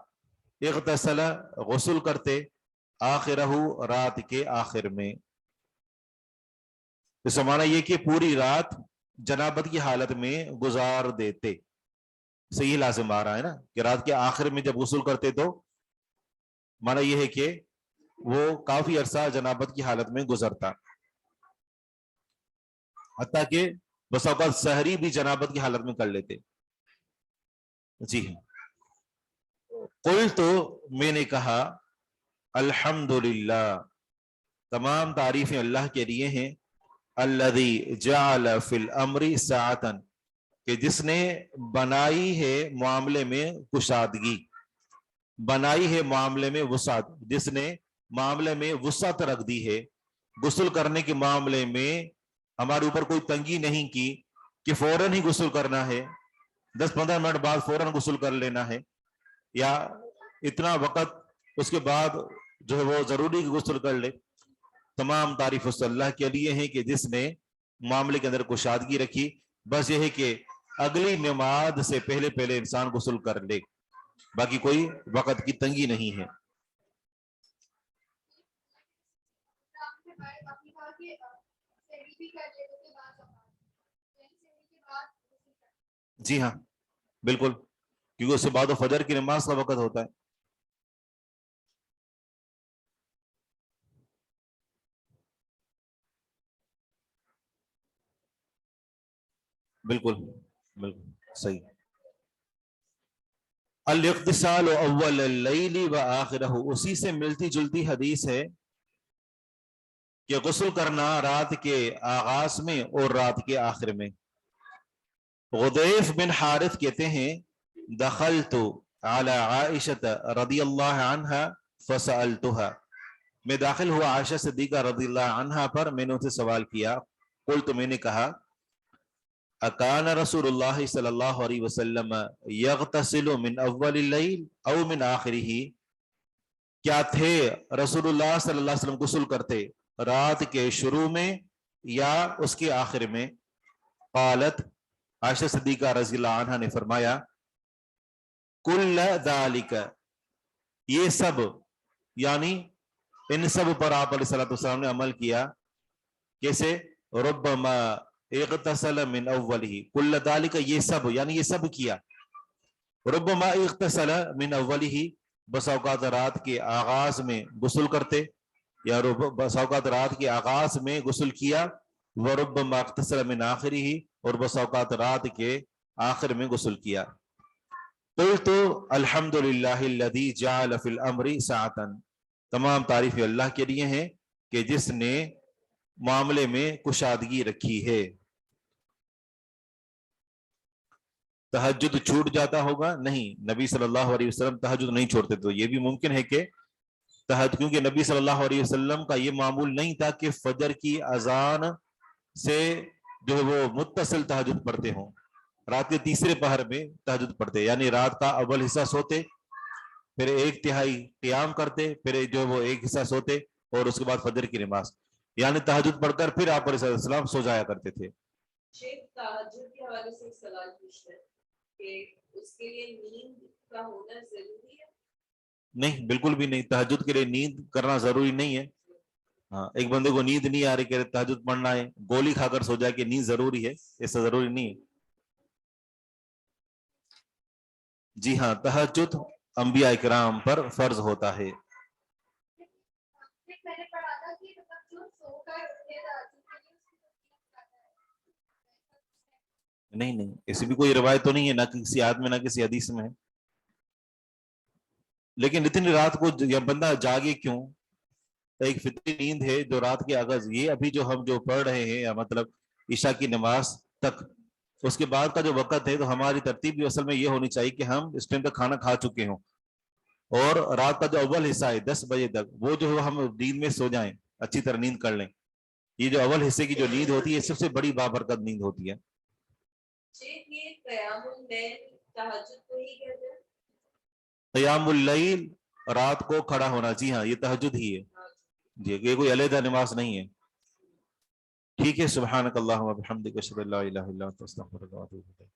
اغتسل غسل کرتے آخرہ, رات کے آخر میں. اس کا معنی یہ کہ پوری رات جنابت کی حالت میں گزار دیتے. صحیح لازم آ رہا ہے نا کہ رات کے آخر میں جب غسل کرتے تو معنی یہ ہے کہ وہ کافی عرصہ جنابت کی حالت میں گزرتا, حتیٰ کہ بس اوقات سحری بھی جنابت کی حالت میں کر لیتے. جی ہاں. قل تو میں نے کہا الحمدللہ, تمام تعریفیں اللہ کے لیے ہیں. الذی جعل فی الامر ساعتا, کہ جس نے بنائی ہے معاملے میں کشادگی, بنائی ہے معاملے میں وسعت, جس نے معاملے میں وسعت رکھ دی ہے. غسل کرنے کے معاملے میں ہمارے اوپر کوئی تنگی نہیں کی کہ فوراً ہی غسل کرنا ہے, 10-15 منٹ بعد فوراً غسل کر لینا ہے, یا اتنا وقت اس کے بعد جو ہے وہ ضروری غسل کر لے. تمام تعریف اس اللہ کے لیے ہیں کہ جس نے معاملے کے اندر کشادگی رکھی. بس یہ ہے کہ اگلی نماز سے پہلے پہلے انسان غسل کر لے, باقی کوئی وقت کی تنگی نہیں ہے. جی ہاں بالکل, کیونکہ اس سے بعد فجر کی نماز کا وقت ہوتا ہے. بالکل بالکل صحیح. الاغتسال اول اللیل و آخرہ، اسی سے ملتی جلتی حدیث ہے کہ غسل کرنا رات کے آغاز میں اور رات کے آخر میں۔ غدیف بن حارث کہتے ہیں دخلت علی عائشہ رضی اللہ عنہا فسألتها، میں داخل ہوا عائشہ صدیقہ رضی اللہ عنہا پر، میں نے ان سے سوال کیا، قلت، میں نے کہا، اکان رسول اللہ صلی اللہ علیہ وسلم یغتسل من اول اللیل او من آخرہ، کیا تھے رسول اللہ صلی اللہ علیہ وسلم غسل کرتے رات کے شروع میں یا اس کے آخر میں؟ قالت، عائشہ صدیقہ رضی اللہ عنہا نے فرمایا، کل ذالک، یہ سب، یعنی ان سب پر آپ علیہ الصلوۃ والسلام نے عمل کیا۔ کیسے؟ ربما اغتسل من اولہ، کل ذالک، یہ سب، یعنی یہ سب کیا۔ ربما اغتسل من اولہ، بس اوقات رات کے آغاز میں غسل کرتے، یا بس اوقات رات کے آغاز میں غسل کیا، وربما اغتسل من آخرہ، اور بس اوقات رات کے آخر میں غسل کیا۔ قلت الحمد للہ الذی جعل فی الامر سعۃ، تمام تعریف اللہ کے لیے ہیں کہ جس نے معاملے میں کشادگی رکھی ہے۔ تہجد چھوٹ جاتا ہوگا؟ نہیں، نبی صلی اللہ علیہ وسلم تہجد نہیں چھوڑتے، تو یہ بھی ممکن ہے کہ کیونکہ نبی صلی اللہ علیہ وسلم کا یہ معمول نہیں تھا کہ فجر کی اذان سے جو ہے وہ متصل تہجد پڑھتے ہوں، رات کے تیسرے پہر میں تہجد پڑھتے، یعنی رات کا اول حصہ سوتے، پھر ایک تہائی قیام کرتے، پھر جو وہ ایک حصہ سوتے، اور اس کے بعد فجر کی نماز، یعنی تہجد پڑھ کر پھر آپ علیہ السلام سو جایا کرتے تھے۔ شیخ تہجد کے حوالے سے ایک سوال پوچھنا ہے کہ اس کے لیے نیند کا ہونا ضروری ہے؟ نہیں، بالکل بھی نہیں، تہجد کے لیے نیند کرنا ضروری نہیں ہے۔ ہاں، ایک بندے کو نیند نہیں آ رہی کہ تہجد پڑھنا ہے، گولی کھا کر سو جائے کہ نیند ضروری ہے، ایسا ضروری نہیں ہے۔ جی ہاں، تہجد انبیاء اکرام پر فرض ہوتا ہے۔ نہیں نہیں، ایسی بھی کوئی روایت تو نہیں ہے، نہ کسی آیت میں نہ کسی حدیث میں ہے۔ لیکن اتنی رات کو یا بندہ جاگے کیوں؟ ایک فطری نیند ہے جو رات کے آغاز، یہ ابھی جو ہم جو پڑھ رہے ہیں، یا مطلب عشاء کی نماز تک، اس کے بعد کا جو وقت ہے، تو ہماری ترتیب بھی اصل میں یہ ہونی چاہیے کہ ہم اس ٹائم تک کھانا کھا چکے ہوں، اور رات کا جو اول حصہ ہے 10 بجے تک، وہ جو ہم نیند میں سو جائیں، اچھی طرح نیند کر لیں۔ یہ جو اول حصے کی جو نیند ہوتی ہے، سب سے بڑی بابرکت نیند ہوتی ہے۔ یہ قیام اللیل تہجد کو ہی کہتے ہیں؟ قیام اللیل رات کو کھڑا ہونا، جی ہاں، یہ تہجد ہی ہے، جی، یہ کوئی علیحدہ نماز نہیں ہے۔ ٹھیک ہے، سبحانک اللہم و بحمدک، اشہد ان لا الہ الا انت، استغفرک و اتوب الیک۔